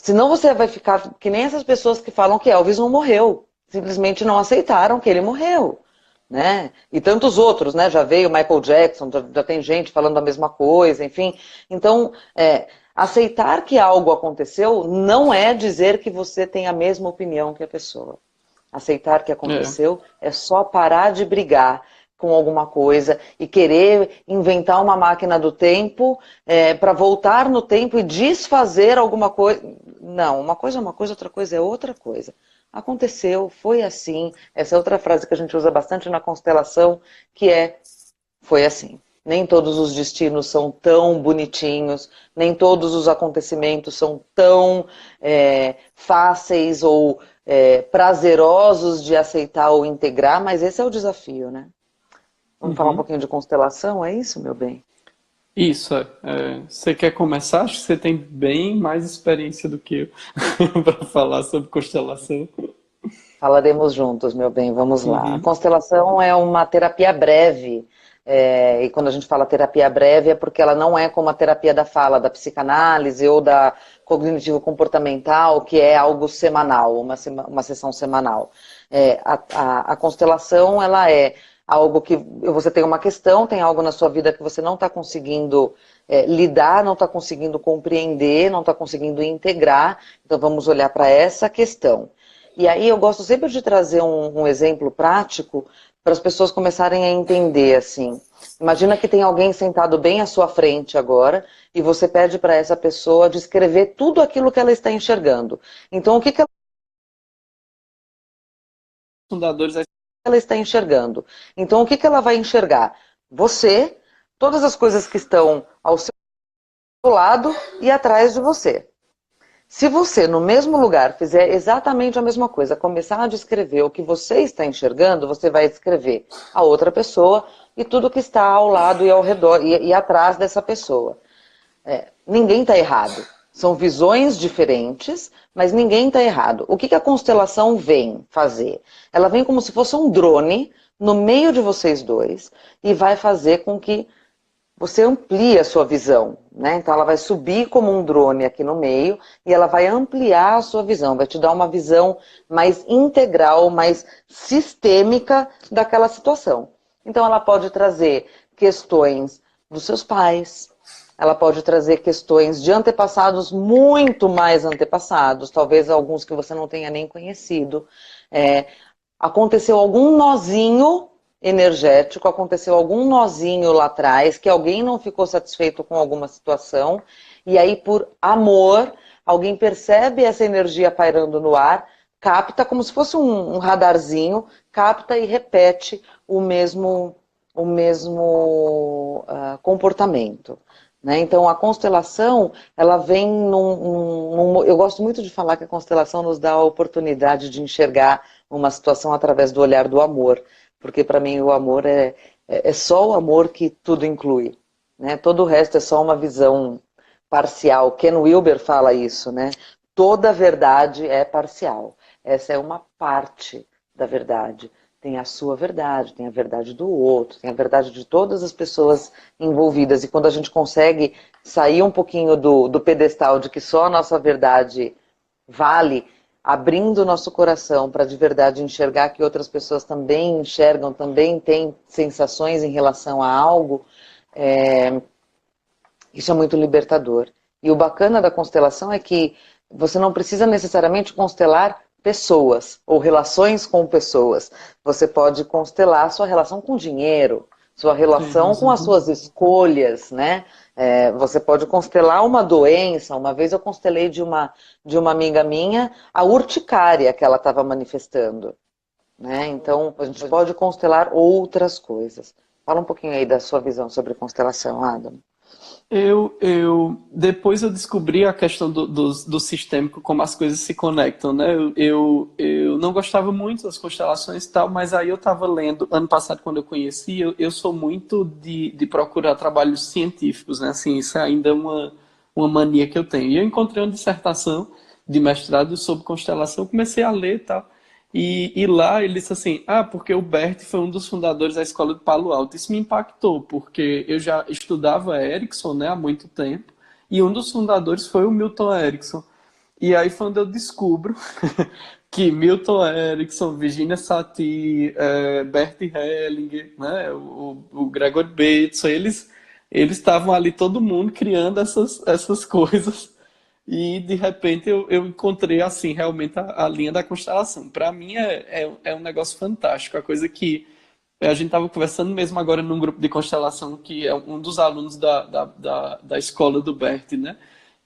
Senão você vai ficar que nem essas pessoas que falam que Elvis não morreu. Simplesmente não aceitaram que ele morreu. Né? E tantos outros, né? Já veio Michael Jackson, já tem gente falando a mesma coisa, enfim. Então, aceitar que algo aconteceu não é dizer que você tem a mesma opinião que a pessoa. Aceitar que É. aconteceu é só parar de brigar com alguma coisa e querer inventar uma máquina do tempo para voltar no tempo e desfazer alguma coisa. Não, uma coisa é uma coisa, outra coisa é outra coisa. Aconteceu, foi assim. Essa é outra frase que a gente usa bastante na constelação, que foi assim. Nem todos os destinos são tão bonitinhos, nem todos os acontecimentos são tão fáceis ou prazerosos de aceitar ou integrar, mas esse é o desafio, né? Vamos falar um Uhum. pouquinho de constelação, é isso, meu bem? Isso, você quer começar? Acho que você tem bem mais experiência do que eu para falar sobre constelação. Falaremos juntos, meu bem, vamos lá. A Uhum. constelação é uma terapia breve, e quando a gente fala terapia breve é porque ela não é como a terapia da fala, da psicanálise ou da cognitivo-comportamental, que é algo semanal, uma sessão semanal. A constelação, ela é algo que você tem uma questão, tem algo na sua vida que você não está conseguindo lidar, não está conseguindo compreender, não está conseguindo integrar, então vamos olhar para essa questão. E aí eu gosto sempre de trazer um exemplo prático para as pessoas começarem a entender, assim. Imagina que tem alguém sentado bem à sua frente agora e você pede para essa pessoa descrever tudo aquilo que ela está enxergando. Então, o que Fundadores da ela está enxergando? Então, o que ela vai enxergar? Você, todas as coisas que estão ao seu lado e atrás de você. Se você, no mesmo lugar, fizer exatamente a mesma coisa, começar a descrever o que você está enxergando, você vai descrever a outra pessoa e tudo que está ao lado e ao redor e atrás dessa pessoa. Ninguém está errado. São visões diferentes, mas ninguém está errado. O que a constelação vem fazer? Ela vem como se fosse um drone no meio de vocês dois e vai fazer com que você amplia a sua visão, né? Então ela vai subir como um drone aqui no meio e ela vai ampliar a sua visão, vai te dar uma visão mais integral, mais sistêmica daquela situação. Então ela pode trazer questões dos seus pais, ela pode trazer questões de antepassados, muito mais antepassados, talvez alguns que você não tenha nem conhecido. Aconteceu algum nozinho energético, aconteceu algum nozinho lá atrás, que alguém não ficou satisfeito com alguma situação, e aí por amor, alguém percebe essa energia pairando no ar, capta como se fosse um radarzinho, capta e repete o mesmo comportamento. Né? Então, a constelação, ela vem eu gosto muito de falar que a constelação nos dá a oportunidade de enxergar uma situação através do olhar do amor, porque para mim o amor é só o amor que tudo inclui. Né? Todo o resto é só uma visão parcial. Ken Wilber fala isso, né? Toda verdade é parcial. Essa é uma parte da verdade. Tem a sua verdade, tem a verdade do outro, tem a verdade de todas as pessoas envolvidas. E quando a gente consegue sair um pouquinho do pedestal de que só a nossa verdade vale, abrindo o nosso coração para de verdade enxergar que outras pessoas também enxergam, também têm sensações em relação a algo, isso é muito libertador. E o bacana da constelação é que você não precisa necessariamente constelar pessoas ou relações com pessoas. Você pode constelar sua relação com dinheiro, sua relação com as suas escolhas, né? Você pode constelar uma doença. Uma vez eu constelei de uma amiga minha a urticária que ela estava manifestando. Né? Então, a gente pode constelar outras coisas. Fala um pouquinho aí da sua visão sobre constelação, Adam. Depois eu descobri a questão do sistêmico, como as coisas se conectam, né? Eu não gostava muito das constelações e tal, mas aí eu estava lendo, ano passado quando eu conheci, eu sou muito de procurar trabalhos científicos, né? Assim, isso é ainda uma mania que eu tenho. E eu encontrei uma dissertação de mestrado sobre constelação, comecei a ler e tal. E lá ele disse assim, porque o Bert foi um dos fundadores da escola de Palo Alto. Isso me impactou, porque eu já estudava Erickson, né, há muito tempo, e um dos fundadores foi o Milton Erickson. E aí foi onde eu descubro que Milton Erickson, Virginia Satir, Bert Hellinger, né, o Gregory Bateson, eles estavam ali todo mundo criando essas coisas. E de repente eu encontrei assim realmente a linha da constelação. Para mim é um negócio fantástico, a coisa que a gente estava conversando mesmo agora num grupo de constelação que é um dos alunos da escola do Bert, né?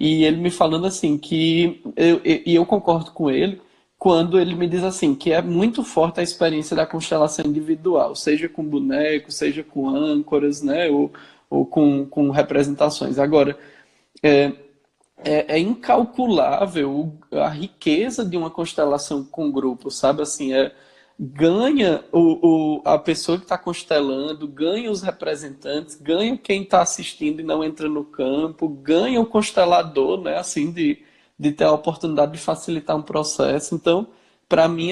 E ele me falando assim que eu concordo com ele quando ele me diz assim que é muito forte a experiência da constelação individual, seja com boneco, seja com âncoras, né? Ou com representações. Agora é, é incalculável a riqueza de uma constelação com grupo, sabe? Assim, ganha a pessoa que está constelando, ganha os representantes, ganha quem está assistindo e não entra no campo, ganha o constelador, né? Assim, de ter a oportunidade de facilitar um processo. Então, para mim,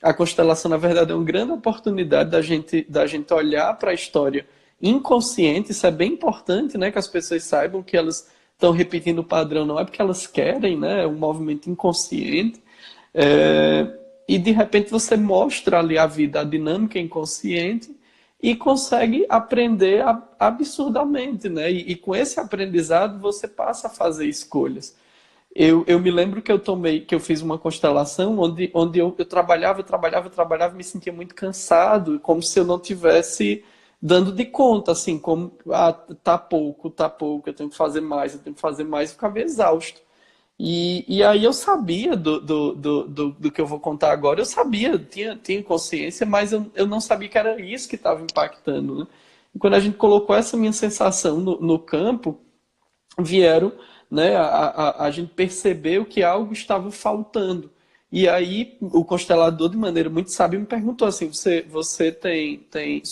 a constelação, na verdade, é uma grande oportunidade da gente olhar para a história inconsciente. Isso é bem importante, né? Que as pessoas saibam que elas estão repetindo o padrão, não é porque elas querem, né? É um movimento inconsciente. E de repente você mostra ali a vida, a dinâmica inconsciente e consegue aprender absurdamente, né? E com esse aprendizado você passa a fazer escolhas. Eu me lembro que que eu fiz uma constelação onde eu trabalhava, me sentia muito cansado, como se eu não tivesse dando de conta, assim, como tá pouco, eu tenho que fazer mais, e ficava exausto. E aí eu sabia do que eu vou contar agora, eu sabia, tinha consciência, mas eu não sabia que era isso que estava impactando, né? E quando a gente colocou essa minha sensação no campo, vieram, né, a gente percebeu que algo estava faltando. E aí o constelador, de maneira muito sábia, me perguntou assim, você tem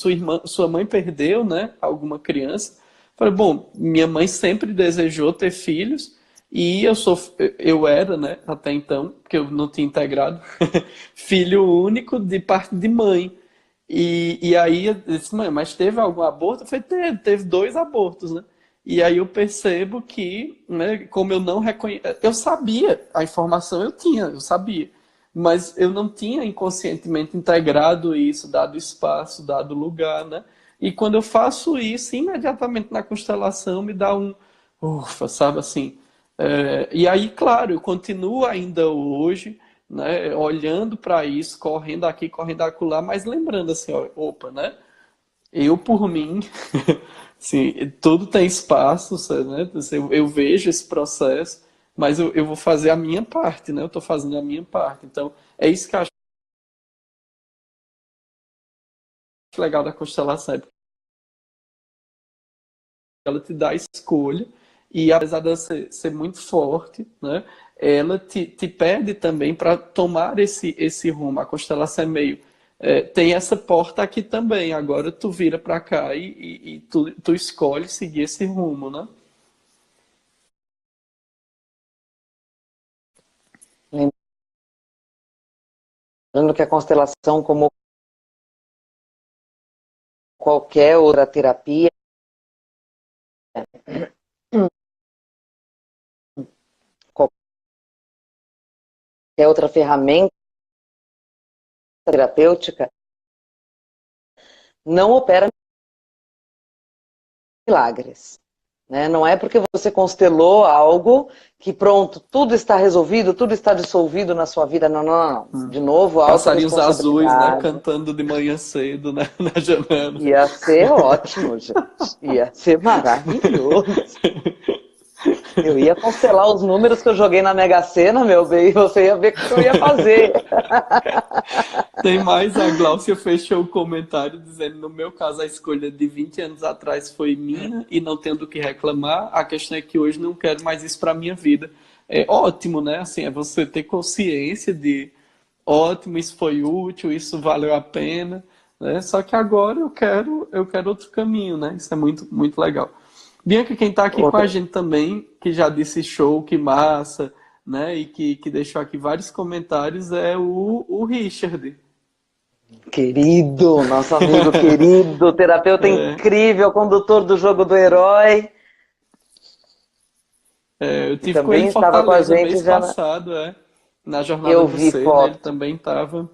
sua mãe perdeu, né, alguma criança? Eu falei, bom, minha mãe sempre desejou ter filhos, e eu era, né, até então, porque eu não tinha integrado, filho único de parte de mãe. E aí eu disse, mãe, mas teve algum aborto? Eu falei, teve 2 abortos, né? E aí eu percebo que, né, como eu não reconheço, eu sabia, a informação eu sabia, mas eu não tinha inconscientemente integrado isso, dado espaço, dado lugar, né? E quando eu faço isso, imediatamente na constelação me dá ufa, sabe assim? E aí, claro, eu continuo ainda hoje, né, olhando para isso, correndo aqui, correndo acolá, mas lembrando assim, ó, opa, né? Eu, por mim, sim, tudo tem espaço, né? Assim, eu vejo esse processo, mas eu vou fazer a minha parte, né? Eu estou fazendo a minha parte. Então, é isso que eu acho legal da constelação, é porque ela te dá a escolha, e apesar dela ser muito forte, né? Ela te pede também para tomar esse rumo. A constelação é meio. Tem essa porta aqui também, agora tu vira para cá e tu escolhe seguir esse rumo, né? Lembrando que a constelação, como qualquer outra terapia, qualquer outra ferramenta terapêutica, não opera milagres. Né? Não é porque você constelou algo que pronto, tudo está resolvido, tudo está dissolvido na sua vida. Não, não, não. De novo, Passarinhos azuis, né? autorresponsabilidade. Cantando de manhã cedo, né? Na janela. Ia ser ótimo, gente. Ia ser maravilhoso. Eu ia constelar os números que eu joguei na Mega Sena, meu bem, e você ia ver o que eu ia fazer. Tem mais, a Gláucia fechou o comentário dizendo: no meu caso, a escolha de 20 anos atrás foi minha e não tenho do que reclamar. A questão é que hoje não quero mais isso para minha vida. É ótimo, né? Assim, é você ter consciência de ótimo, isso foi útil, isso valeu a pena, né? Só que agora eu quero outro caminho, né? Isso é muito, muito legal. Bianca, quem está aqui com a Outra. gente também, que já disse show, que massa, né? E que deixou aqui vários comentários, é o Richard. Querido, nosso amigo querido, terapeuta incrível, condutor do jogo do herói. Eu E tive com ele também em estava com a Fortaleza gente mês já. passado, na Jornada Eu do vi Ser, né? Ele foto. também estava.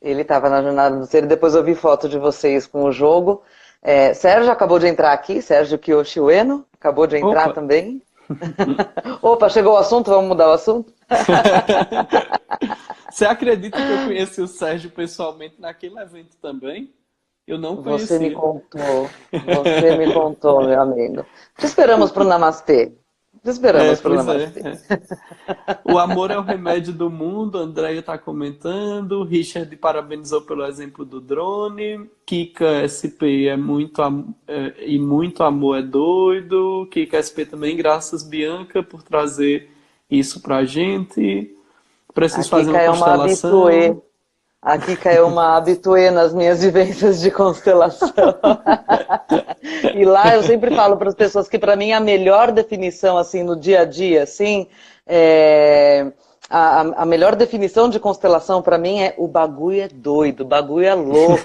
Ele estava na jornada do ser, depois eu vi foto de vocês com o jogo. Sérgio acabou de entrar aqui, Sérgio Kiyoshi Ueno, acabou de entrar Opa! também. Opa, chegou o assunto, vamos mudar o assunto? Você acredita que eu conheci o Sérgio pessoalmente naquele evento também? Eu não conhecia. Você me contou, meu amigo. Te esperamos para o Namastê. Te esperamos para o Pois é. Namastê. O amor é o remédio do mundo, a Andrea está comentando. Richard parabenizou pelo exemplo do drone. Kika SP e muito amor é doido. Kika SP também, graças Bianca por trazer isso pra gente. Preciso Aqui fazer uma caiu uma habituê. constelação. Aqui caiu uma habituê nas minhas vivências de constelação. E lá eu sempre falo para as pessoas que para mim a melhor definição assim no dia a dia, assim, a melhor definição de constelação para mim é o bagulho é doido, o bagulho é louco,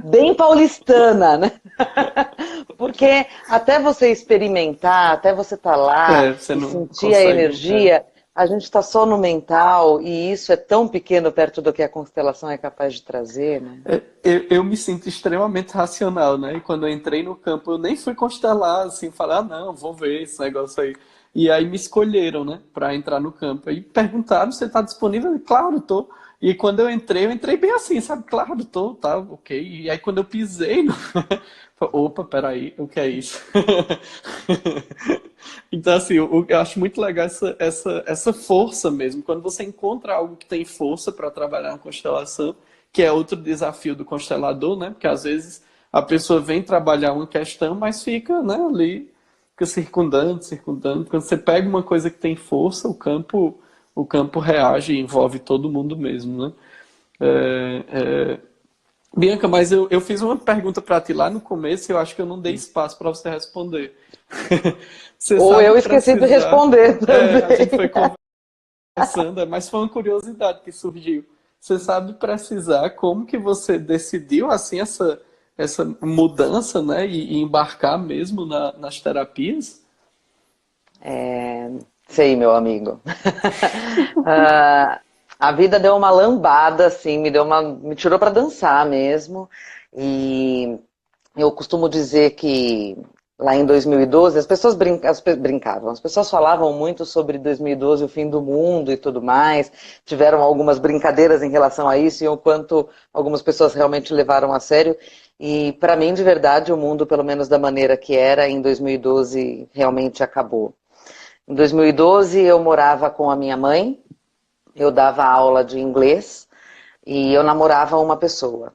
bem paulistana, né? Porque até você experimentar, até você estar lá Você e não sentir a consegue. energia, a gente está só no mental e isso é tão pequeno perto do que a constelação é capaz de trazer, né? Eu me sinto extremamente racional, né? E quando eu entrei no campo, eu nem fui constelar, assim, falar, ah, não, vou ver esse negócio aí. E aí me escolheram, né, para entrar no campo. Aí perguntaram, você está disponível? Eu, claro, tô. E quando eu entrei bem assim, sabe? Claro, tô, tá, ok. E aí quando eu pisei, opa, peraí, o que é isso? Então, assim, eu acho muito legal essa força mesmo. Quando você encontra algo que tem força para trabalhar na constelação, que é outro desafio do constelador, né? Porque às vezes a pessoa vem trabalhar uma questão, mas fica, né, ali, fica circundando, circundando. Quando você pega uma coisa que tem força, o campo reage e envolve todo mundo mesmo, né? É, é, Bianca, mas eu fiz uma pergunta para ti lá no começo e eu acho que eu não dei espaço para você responder. Você Ou sabe eu esqueci de precisar. responder A gente foi também. conversando, mas foi uma curiosidade que surgiu. Você sabe precisar como que você decidiu assim essa mudança, né? E embarcar mesmo nas terapias? Sei, meu amigo. A vida deu uma lambada, assim, me tirou para dançar mesmo. E eu costumo dizer que lá em 2012 as pessoas brincavam, as pessoas falavam muito sobre 2012, o fim do mundo e tudo mais. Tiveram algumas brincadeiras em relação a isso e o quanto algumas pessoas realmente levaram a sério. E para mim, de verdade, o mundo, pelo menos da maneira que era em 2012, realmente acabou. Em 2012 eu morava com a minha mãe, eu dava aula de inglês e eu namorava uma pessoa.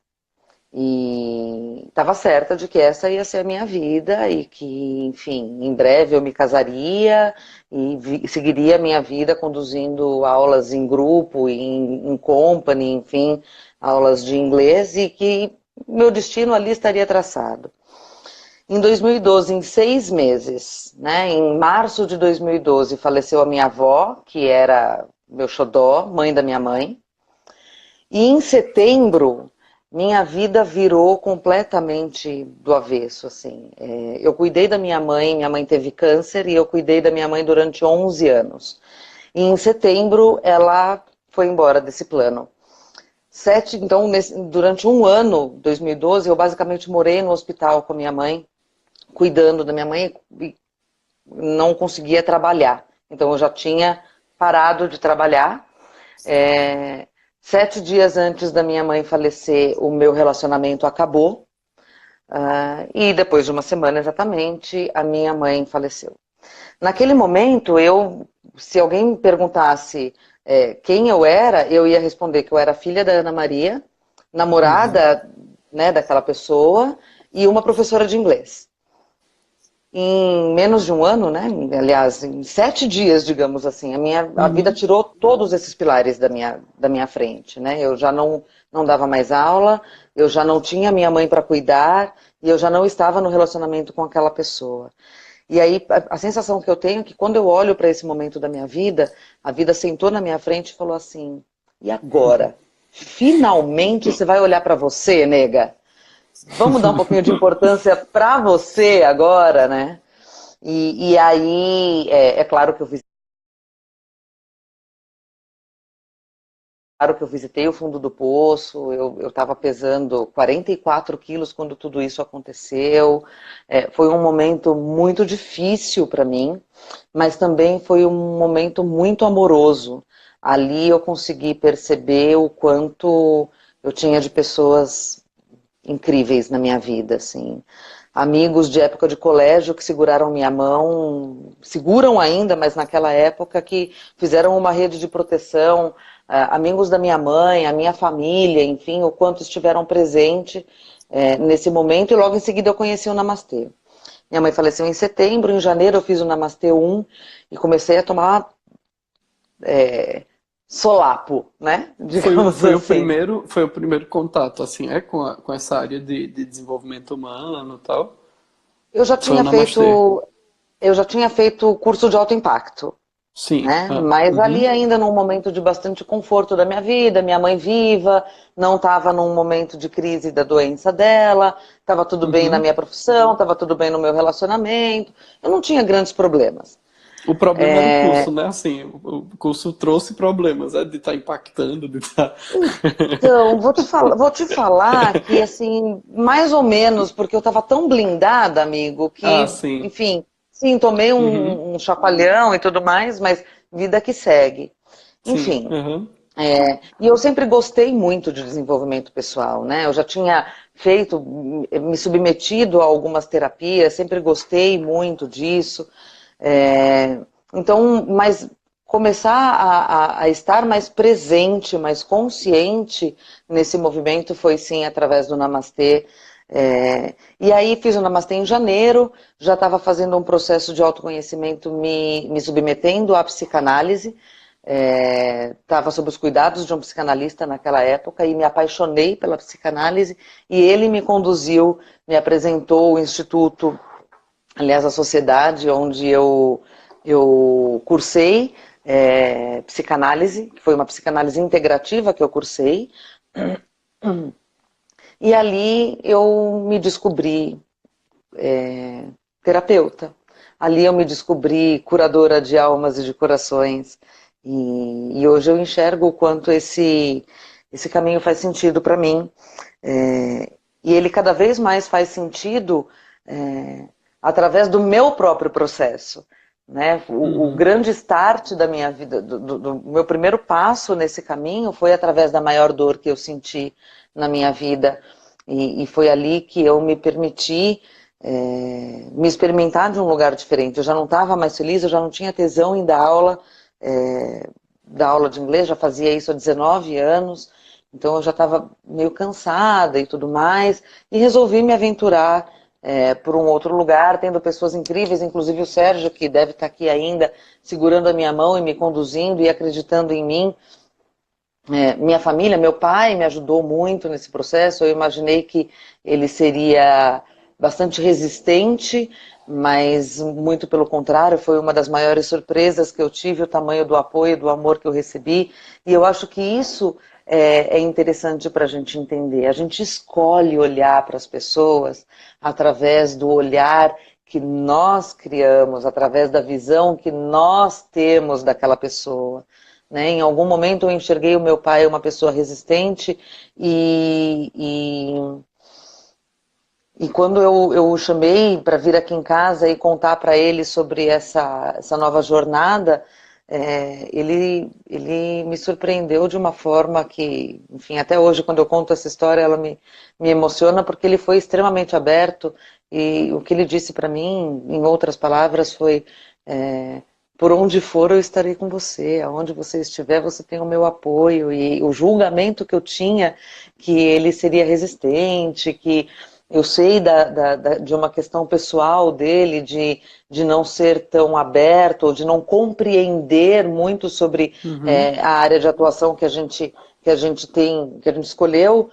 E estava certa de que essa ia ser a minha vida e que, enfim, em breve eu me casaria e seguiria a minha vida conduzindo aulas em grupo, em company, enfim, aulas de inglês e que meu destino ali estaria traçado. Em 2012, em 6 meses, né, em março de 2012, faleceu a minha avó, que era meu xodó, mãe da minha mãe. E em setembro, minha vida virou completamente do avesso, assim. Eu cuidei da minha mãe teve câncer e eu cuidei da minha mãe durante 11 anos. E em setembro, ela foi embora desse plano. Então, durante um ano, 2012, eu basicamente morei no hospital com a minha mãe, cuidando da minha mãe e não conseguia trabalhar. Então, eu já tinha parado de trabalhar. 7 dias antes da minha mãe falecer, o meu relacionamento acabou. E depois de uma semana exatamente, a minha mãe faleceu. Naquele momento, se alguém me perguntasse quem eu era, eu ia responder que eu era filha da Ana Maria, namorada, né, daquela pessoa, e uma professora de inglês. Em menos de um ano, né? Aliás, em 7 dias, digamos assim, a vida tirou todos esses pilares da minha frente, né? Eu já não dava mais aula, eu já não tinha minha mãe para cuidar e eu já não estava no relacionamento com aquela pessoa. E aí a sensação que eu tenho é que quando eu olho para esse momento da minha vida, a vida sentou na minha frente e falou assim: e agora? Finalmente você vai olhar para você, nega? Vamos dar um pouquinho de importância para você agora, né? E aí, claro que eu visitei o fundo do poço, eu estava pesando 44 quilos quando tudo isso aconteceu. Foi um momento muito difícil para mim, mas também foi um momento muito amoroso. Ali eu consegui perceber o quanto eu tinha de pessoas incríveis na minha vida, assim. Amigos de época de colégio que seguraram minha mão, seguram ainda, mas naquela época que fizeram uma rede de proteção, amigos da minha mãe, a minha família, enfim, o quanto estiveram presentes nesse momento, e logo em seguida eu conheci o Namastê. Minha mãe faleceu em setembro, em janeiro eu fiz o Namastê 1 e comecei a tomar solapo, né? Digamos assim. Foi o primeiro contato, assim, com essa área de desenvolvimento humano e tal. Eu já Foi o tinha Namastê. feito, eu já tinha feito curso de alto impacto, Sim. né? Mas ali ainda num momento de bastante conforto da minha vida, minha mãe viva, não estava num momento de crise da doença dela, estava tudo bem na minha profissão, estava tudo bem no meu relacionamento, eu não tinha grandes problemas. O problema era o curso, né? Assim, o curso trouxe problemas, de estar impactando, de estar. Então, vou te falar que, assim, mais ou menos, porque eu estava tão blindada, amigo, Ah, que, sim. enfim, sim, tomei Uhum. um chacoalhão e tudo mais, mas vida que segue. Sim. Enfim, Uhum. e eu sempre gostei muito de desenvolvimento pessoal, né? Eu já tinha feito, me submetido a algumas terapias, sempre gostei muito disso. Então, mas começar a estar mais presente, mais consciente nesse movimento foi sim através do Namastê. E aí fiz o Namastê em janeiro, já estava fazendo um processo de autoconhecimento, me submetendo à psicanálise. Estava sob os cuidados de um psicanalista naquela época e me apaixonei pela psicanálise e ele me conduziu, me apresentou o instituto, aliás, a sociedade onde eu cursei psicanálise, que foi uma psicanálise integrativa que eu cursei, e ali eu me descobri terapeuta. Ali eu me descobri curadora de almas e de corações. E hoje eu enxergo o quanto esse caminho faz sentido para mim. E ele cada vez mais faz sentido através do meu próprio processo. Né? O grande start da minha vida, do meu primeiro passo nesse caminho foi através da maior dor que eu senti na minha vida. E foi ali que eu me permiti me experimentar de um lugar diferente. Eu já não estava mais feliz, eu já não tinha tesão em dar aula de inglês, já fazia isso há 19 anos, então eu já estava meio cansada e tudo mais, e resolvi me aventurar por um outro lugar, tendo pessoas incríveis, inclusive o Sérgio, que deve estar aqui ainda, segurando a minha mão e me conduzindo e acreditando em mim. Minha família, meu pai me ajudou muito nesse processo. Eu imaginei que ele seria bastante resistente, mas muito pelo contrário, foi uma das maiores surpresas que eu tive, o tamanho do apoio, do amor que eu recebi. E eu acho que isso é interessante para a gente entender. A gente escolhe olhar para as pessoas através do olhar que nós criamos, através da visão que nós temos daquela pessoa. Né? Em algum momento eu enxerguei o meu pai uma pessoa resistente e quando eu o chamei para vir aqui em casa e contar para ele sobre essa nova jornada, ele me surpreendeu de uma forma que, enfim, até hoje quando eu conto essa história ela me emociona porque ele foi extremamente aberto e o que ele disse para mim, em outras palavras, foi por onde for eu estarei com você, aonde você estiver você tem o meu apoio. E o julgamento que eu tinha que ele seria resistente, que eu sei de uma questão pessoal dele, de não ser tão aberto, ou de não compreender muito sobre Uhum, a área de atuação que a gente tem, que a gente escolheu,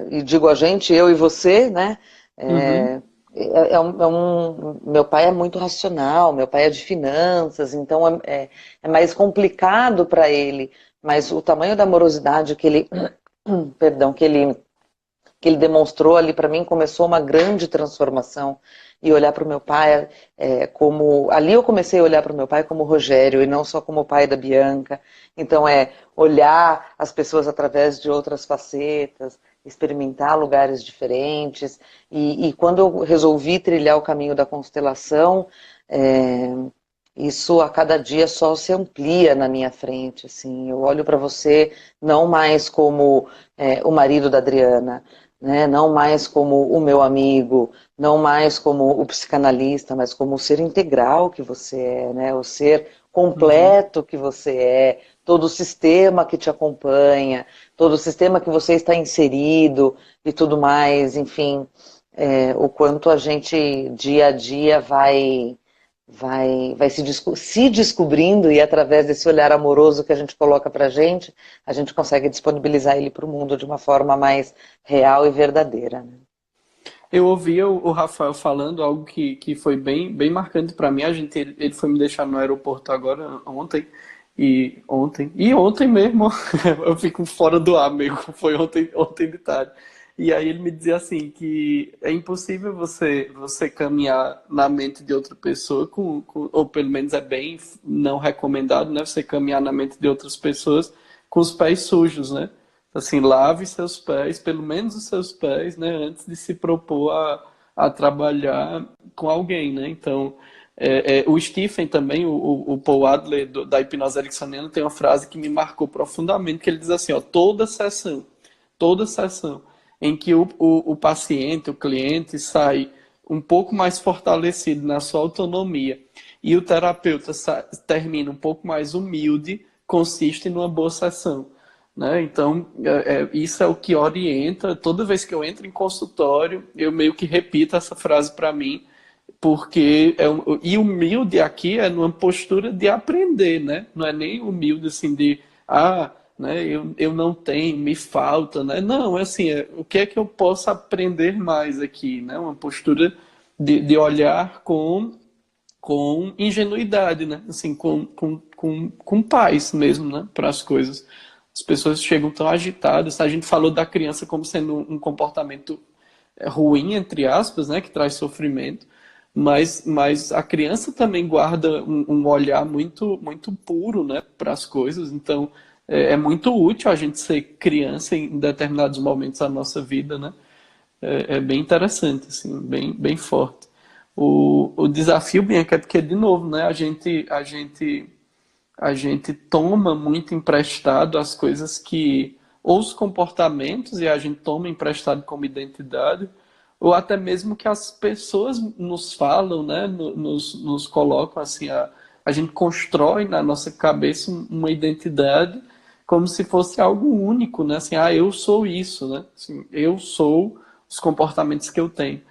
e digo a gente, eu e você, né? uhum, É, meu pai é muito racional, meu pai é de finanças, então é mais complicado para ele, mas o tamanho da amorosidade que ele, perdão, que ele demonstrou ali para mim começou uma grande transformação e olhar para o meu pai como ali eu comecei a olhar para o meu pai como Rogério e não só como o pai da Bianca. Então olhar as pessoas através de outras facetas, experimentar lugares diferentes e quando eu resolvi trilhar o caminho da constelação, isso a cada dia só se amplia na minha frente. Assim, eu olho para você não mais como o marido da Adriana, né? Não mais como o meu amigo, não mais como o psicanalista, mas como o ser integral que você é, né? O ser uhum. completo que você todo o sistema que te acompanha, todo o sistema que você está inserido e tudo mais, enfim, o quanto a gente dia a dia vai se descobrindo e através desse olhar amoroso que a gente coloca para a gente consegue disponibilizar ele para o mundo de uma forma mais real e verdadeira. Né? Eu ouvi o Rafael falando algo que foi bem marcante para mim. Ele foi me deixar no aeroporto agora, ontem mesmo, eu fico fora do ar mesmo, foi ontem de tarde. E aí ele me dizia assim que é impossível você caminhar na mente de outra pessoa ou pelo menos é bem não recomendado, né? Você caminhar na mente de outras pessoas com os pés sujos, né? Assim, lave seus pés, pelo menos os seus pés, né, antes de se propor a trabalhar com alguém, né? Então, o Stephen também, o Paul Adler da hipnose ericksoniana, tem uma frase que me marcou profundamente, que ele diz assim, ó, toda sessão em que o paciente, o cliente sai um pouco mais fortalecido na sua autonomia e o terapeuta termina um pouco mais humilde, consiste numa boa sessão. Né? Então, isso é o que orienta. Toda vez que eu entro em consultório, eu meio que repito essa frase para mim, porque e humilde aqui é numa postura de aprender, né? Não é nem humilde assim de né, eu não tenho, me falta, né? Não, é assim, o que é que eu posso aprender mais aqui, né? Uma postura de olhar com ingenuidade, né? Assim, com paz mesmo, né? Para as coisas. As pessoas chegam tão agitadas. A gente falou da criança como sendo um comportamento ruim, entre aspas, né? Que traz sofrimento. Mas a criança também guarda um olhar muito puro, né? Para as coisas. Então, é muito útil a gente ser criança em determinados momentos da nossa vida, né? É bem interessante, assim, bem forte. O desafio, Bianca, é porque, de novo, né, a gente toma muito emprestado as coisas ou os comportamentos, e a gente toma emprestado como identidade, ou até mesmo que as pessoas nos falam, né? Nos colocam assim, a gente constrói na nossa cabeça uma identidade como se fosse algo único, né? Assim, eu sou isso, né? Assim, eu sou os comportamentos que eu tenho.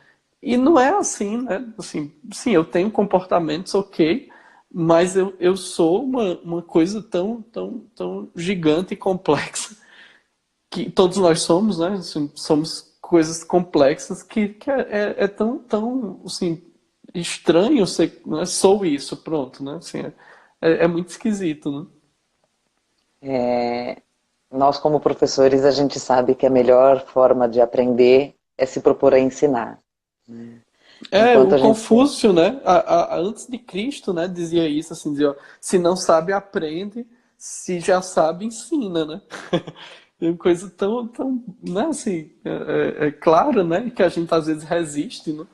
E não é assim, né? Assim, sim, eu tenho comportamentos, ok, mas eu sou uma coisa tão gigante e complexa que todos nós somos, né? Assim, somos coisas complexas que é tão assim, estranho ser, né? Sou isso, pronto, né? Assim, é muito esquisito, né? É, nós, como professores, a gente sabe que a melhor forma de aprender é se propor a ensinar. O Enquanto a gente. Confúcio, né? Antes de Cristo, né? Dizia isso, assim, dizia, ó, se não sabe, aprende, se já sabe, ensina, né? É uma coisa tão, né? Assim, é claro, né? Que a gente às vezes resiste, né?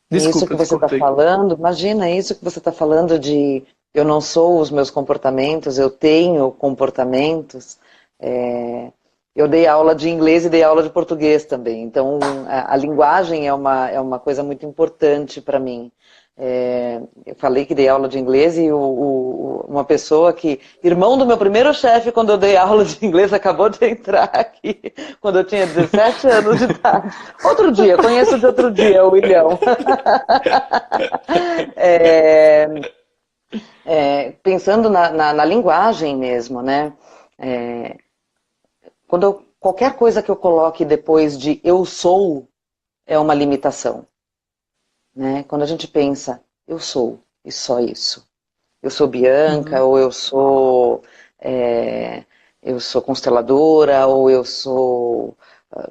E isso Desculpa, que eu te você está cortei. falando, imagina isso que você está falando de eu não sou os meus comportamentos, eu tenho comportamentos. É, eu dei aula de inglês e dei aula de português também, então a linguagem é uma coisa muito importante para mim. Eu falei que dei aula de inglês e uma pessoa que, irmão do meu primeiro chefe, quando eu dei aula de inglês, acabou de entrar aqui, quando eu tinha 17 anos de idade. Outro dia, conheço de outro dia, o William. É, pensando na linguagem mesmo, né? É, qualquer coisa que eu coloque depois de eu sou é uma limitação, né? Quando a gente pensa eu sou e só isso, eu sou Bianca, Uhum. ou é, eu sou consteladora, ou eu sou,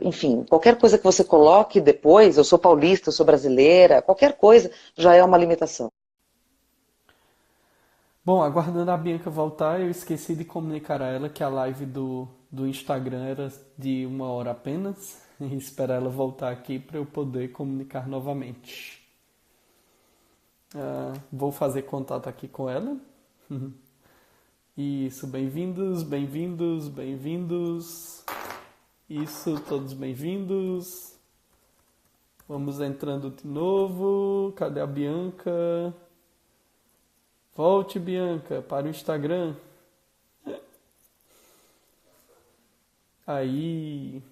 enfim, qualquer coisa que você coloque depois, eu sou paulista, eu sou brasileira, qualquer coisa já é uma limitação. Bom, aguardando a Bianca voltar, eu esqueci de comunicar a ela que a live do Instagram era de 1 hora apenas. E esperar ela voltar aqui para eu poder comunicar novamente. Vou fazer contato aqui com ela. Isso, bem-vindos, bem-vindos, bem-vindos. Isso, todos bem-vindos. Vamos entrando de novo. Cadê a Bianca? Volte, Bianca, para o Instagram. Aí.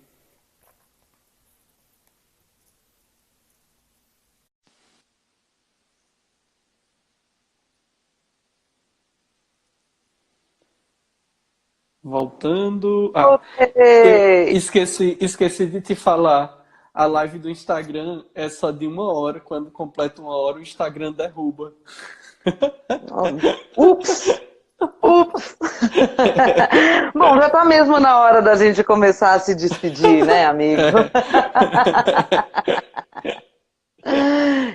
Voltando. Eu Voltei! esqueci de te falar. A live do Instagram é só de 1 hora. Quando completa 1 hora, o Instagram derruba. Ups! Ups! Bom, já tá mesmo na hora da gente começar a se despedir, né, amigo?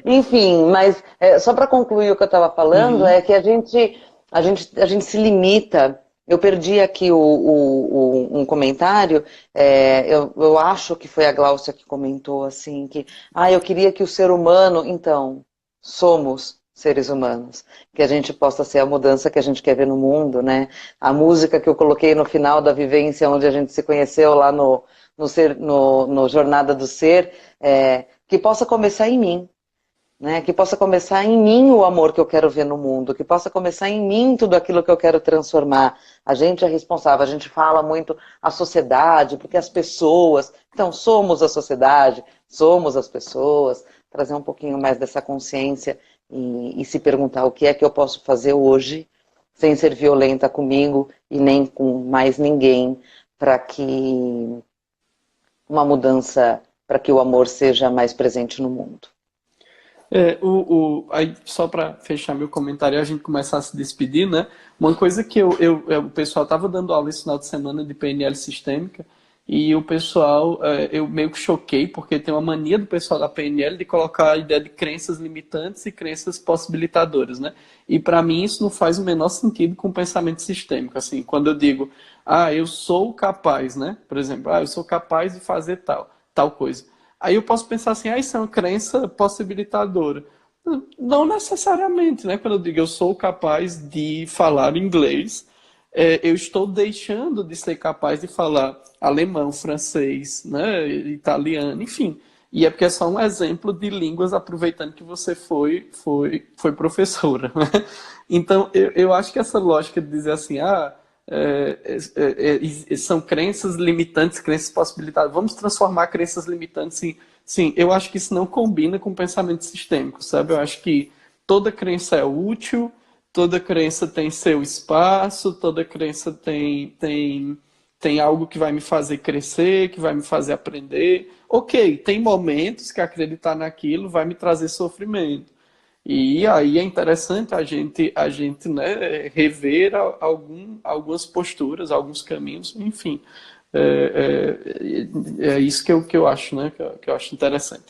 Enfim, mas só para concluir o que eu estava falando, Uhum. é que a gente se limita. Eu perdi aqui um comentário, eu acho que foi a Gláucia que comentou assim, que eu queria que o ser humano, então, somos seres humanos, que a gente possa ser a mudança que a gente quer ver no mundo, né? A música que eu coloquei no final da vivência, onde a gente se conheceu lá no Jornada do Ser, que possa começar em mim, né? Que possa começar em mim o amor que eu quero ver no mundo, que possa começar em mim tudo aquilo que eu quero transformar. A gente é responsável, a gente fala muito a sociedade, porque as pessoas, então somos a sociedade, somos as pessoas, trazer um pouquinho mais dessa consciência e se perguntar o que é que eu posso fazer hoje, sem ser violenta comigo e nem com mais ninguém, para que uma mudança, para que o amor seja mais presente no mundo. Aí, só para fechar meu comentário, a gente começar a se despedir, né? Uma coisa que o pessoal estava dando aula esse final de semana de PNL sistêmica e o pessoal, eu meio que choquei porque tem uma mania do pessoal da PNL de colocar a ideia de crenças limitantes e crenças possibilitadoras, né? E para mim isso não faz o menor sentido com o pensamento sistêmico. Assim, quando eu digo, eu sou capaz, né? Por exemplo, eu sou capaz de fazer tal coisa. Aí eu posso pensar assim, isso é uma crença possibilitadora. Não necessariamente, né? Quando eu digo eu sou capaz de falar inglês, eu estou deixando de ser capaz de falar alemão, francês, né? Italiano, enfim. E é porque é só um exemplo de línguas, aproveitando que você foi professora, né? Então, eu acho que essa lógica de dizer assim, são crenças limitantes, crenças possibilitadas, vamos transformar crenças limitantes em... Sim, eu acho que isso não combina com o pensamento sistêmico, sabe? Eu acho que toda crença é útil, toda crença tem seu espaço, toda crença tem algo que vai me fazer crescer, que vai me fazer aprender. Ok, tem momentos que acreditar naquilo vai me trazer sofrimento. E aí é interessante a gente, né, rever algumas posturas, alguns caminhos, enfim. É isso que eu acho, né? Que eu acho interessante.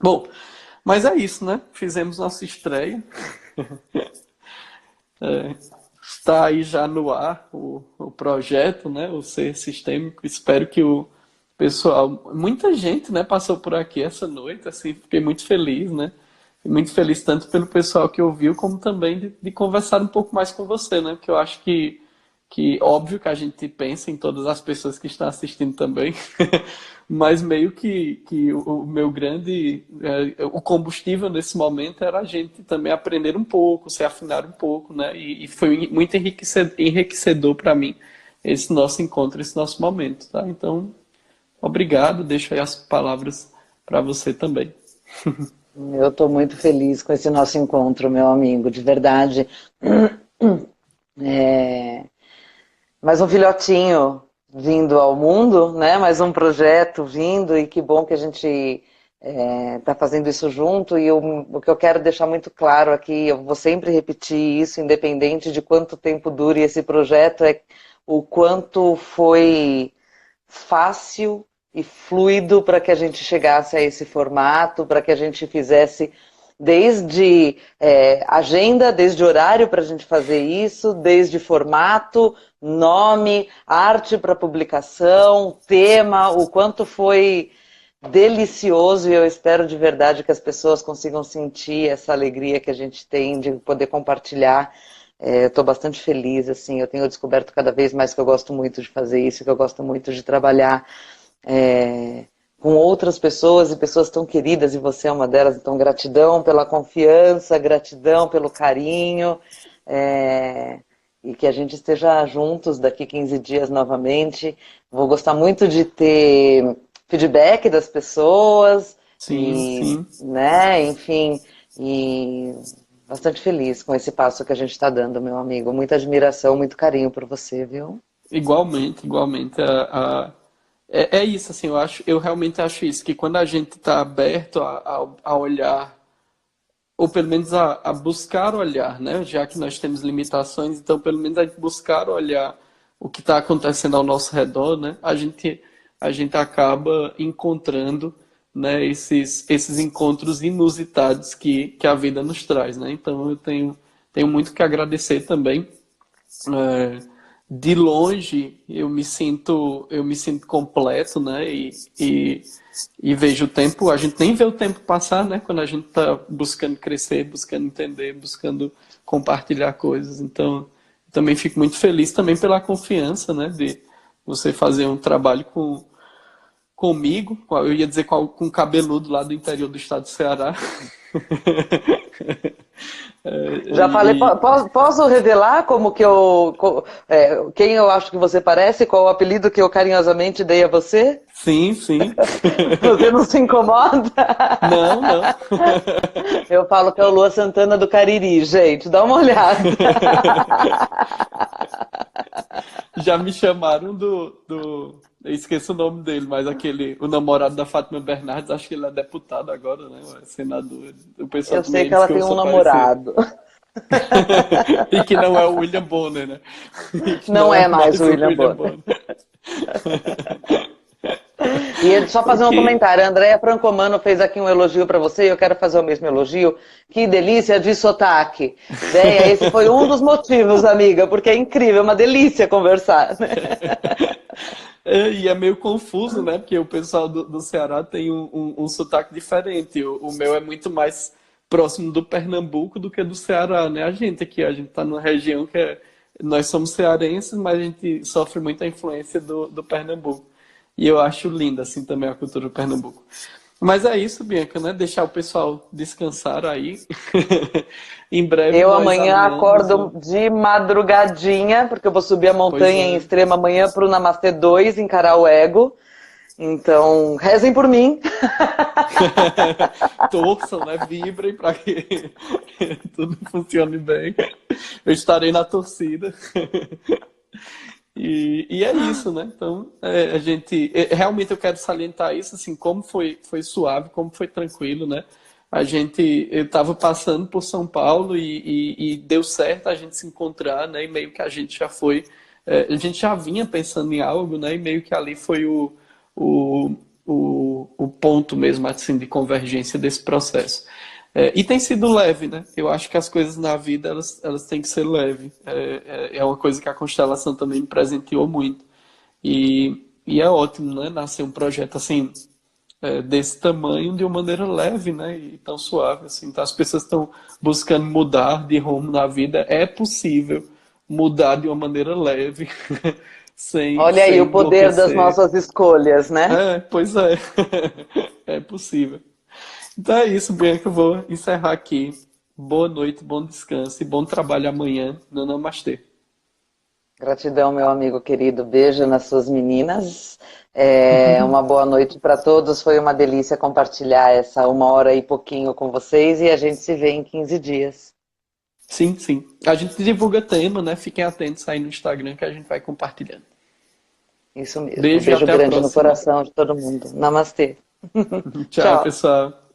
Bom, mas é isso, né? Fizemos nossa estreia. Está aí já no ar o projeto, né? O Ser Sistêmico. Espero que o pessoal, muita gente, né, passou por aqui essa noite, assim, fiquei muito feliz, né? Fiquei muito feliz tanto pelo pessoal que ouviu, como também de conversar um pouco mais com você, né? Porque eu acho que óbvio que a gente pensa em todas as pessoas que estão assistindo também, mas meio que o meu grande, o combustível nesse momento era a gente também aprender um pouco, se afinar um pouco, né? E foi muito enriquecedor para mim esse nosso encontro, esse nosso momento, tá? Então, obrigado, deixo aí as palavras para você também. Eu estou muito feliz com esse nosso encontro, meu amigo, de verdade. É, mais um filhotinho vindo ao mundo, né? Mais um projeto vindo, e que bom que a gente está fazendo isso junto. E o que eu quero deixar muito claro aqui, eu vou sempre repetir isso, independente de quanto tempo dure esse projeto, é o quanto foi fácil e fluido para que a gente chegasse a esse formato, para que a gente fizesse desde agenda, desde horário para a gente fazer isso, desde formato, nome, arte para publicação, tema, o quanto foi delicioso, e eu espero de verdade que as pessoas consigam sentir essa alegria que a gente tem de poder compartilhar. Estou bastante feliz, assim, eu tenho descoberto cada vez mais que eu gosto muito de fazer isso, que eu gosto muito de trabalhar com outras pessoas, e pessoas tão queridas, e você é uma delas, então gratidão pela confiança, gratidão pelo carinho, e que a gente esteja juntos daqui 15 dias novamente. Vou gostar muito de ter feedback das pessoas, Sim, e, sim. né, enfim, e bastante feliz com esse passo que a gente está dando, meu amigo. Muita admiração, muito carinho por você, viu? Igualmente, igualmente. É isso, assim, eu realmente acho isso, que quando a gente está aberto a olhar, ou pelo menos a buscar olhar, né? Já que nós temos limitações, então pelo menos a gente buscar olhar o que está acontecendo ao nosso redor, né? A gente acaba encontrando, né, esses encontros inusitados que a vida nos traz, né? Então eu tenho muito que agradecer também. É, de longe eu me sinto completo, né? E vejo o tempo, a gente nem vê o tempo passar, né? Quando a gente está buscando crescer, buscando entender, buscando compartilhar coisas. Então, também fico muito feliz também pela confiança, né? De você fazer um trabalho comigo, eu ia dizer com o cabeludo lá do interior do estado do Ceará. Já falei, E, posso revelar como que quem eu acho que você parece, qual o apelido que eu carinhosamente dei a você? sim, sim. Você não se incomoda? Não, não. Eu falo que é o Lua Santana do Cariri, gente, dá uma olhada. Já me chamaram eu esqueço o nome dele, mas o namorado da Fátima Bernardes, acho que ele é deputado agora, né? É senador. O pessoal Eu sei também que diz ela que eu tem um sou parecido. namorado. E que não é o William Bonner, né? E que Não não é é mais o mais o William William Bonner. Bonner. E só fazer um Ok. comentário. A Andréia Francomano fez aqui um elogio para você, e eu quero fazer o mesmo elogio. Que delícia de sotaque. Deia, esse foi um dos motivos, amiga, porque é incrível, é uma delícia conversar, né? E é meio confuso, né? Porque o pessoal do Ceará tem um sotaque diferente. O meu é muito mais próximo do Pernambuco do que do Ceará, né? A gente tá numa região nós somos cearenses, mas a gente sofre muita influência do Pernambuco. E eu acho linda, assim, também a cultura do Pernambuco. Mas é isso, Bianca, né? Deixar o pessoal descansar aí. Em breve Eu nós amanhã alinhamos. acordo de madrugadinha, porque eu vou subir a Pois montanha em é. Extrema amanhã para o Namastê 2, encarar o ego. Então, rezem por mim. Torçam, né? Vibrem para que tudo funcione bem. Eu estarei na torcida. E é isso, né? Então, realmente eu quero salientar isso, assim, como foi suave, como foi tranquilo, né? Eu estava passando por São Paulo e deu certo a gente se encontrar, né? E meio que a gente já foi, a gente já vinha pensando em algo, né? E meio que ali foi o, o ponto mesmo, assim, de convergência desse processo. E tem sido leve, né? Eu acho que as coisas na vida, elas têm que ser leves. É uma coisa que a constelação também me presenteou muito. E é ótimo, né? Nascer um projeto assim, desse tamanho de uma maneira leve, né? E tão suave, assim. Então as pessoas estão buscando mudar de rumo na vida. É possível mudar de uma maneira leve, Olha aí sem o poder das enlouquecer. nossas escolhas, né? Pois é. É possível. Então é isso, Bianca. Eu vou encerrar aqui. Boa noite, bom descanso e bom trabalho amanhã no Namastê. Gratidão, meu amigo querido. Beijo nas suas meninas. Uma boa noite para todos. Foi uma delícia compartilhar essa 1 hora e pouquinho com vocês e a gente se vê em 15 dias. Sim, sim. A gente divulga tema, né? Fiquem atentos aí no Instagram que a gente vai compartilhando. Isso mesmo. Beijo e Beijo até a grande no próxima. coração de todo mundo. Namastê. Tchau, Tchau. pessoal.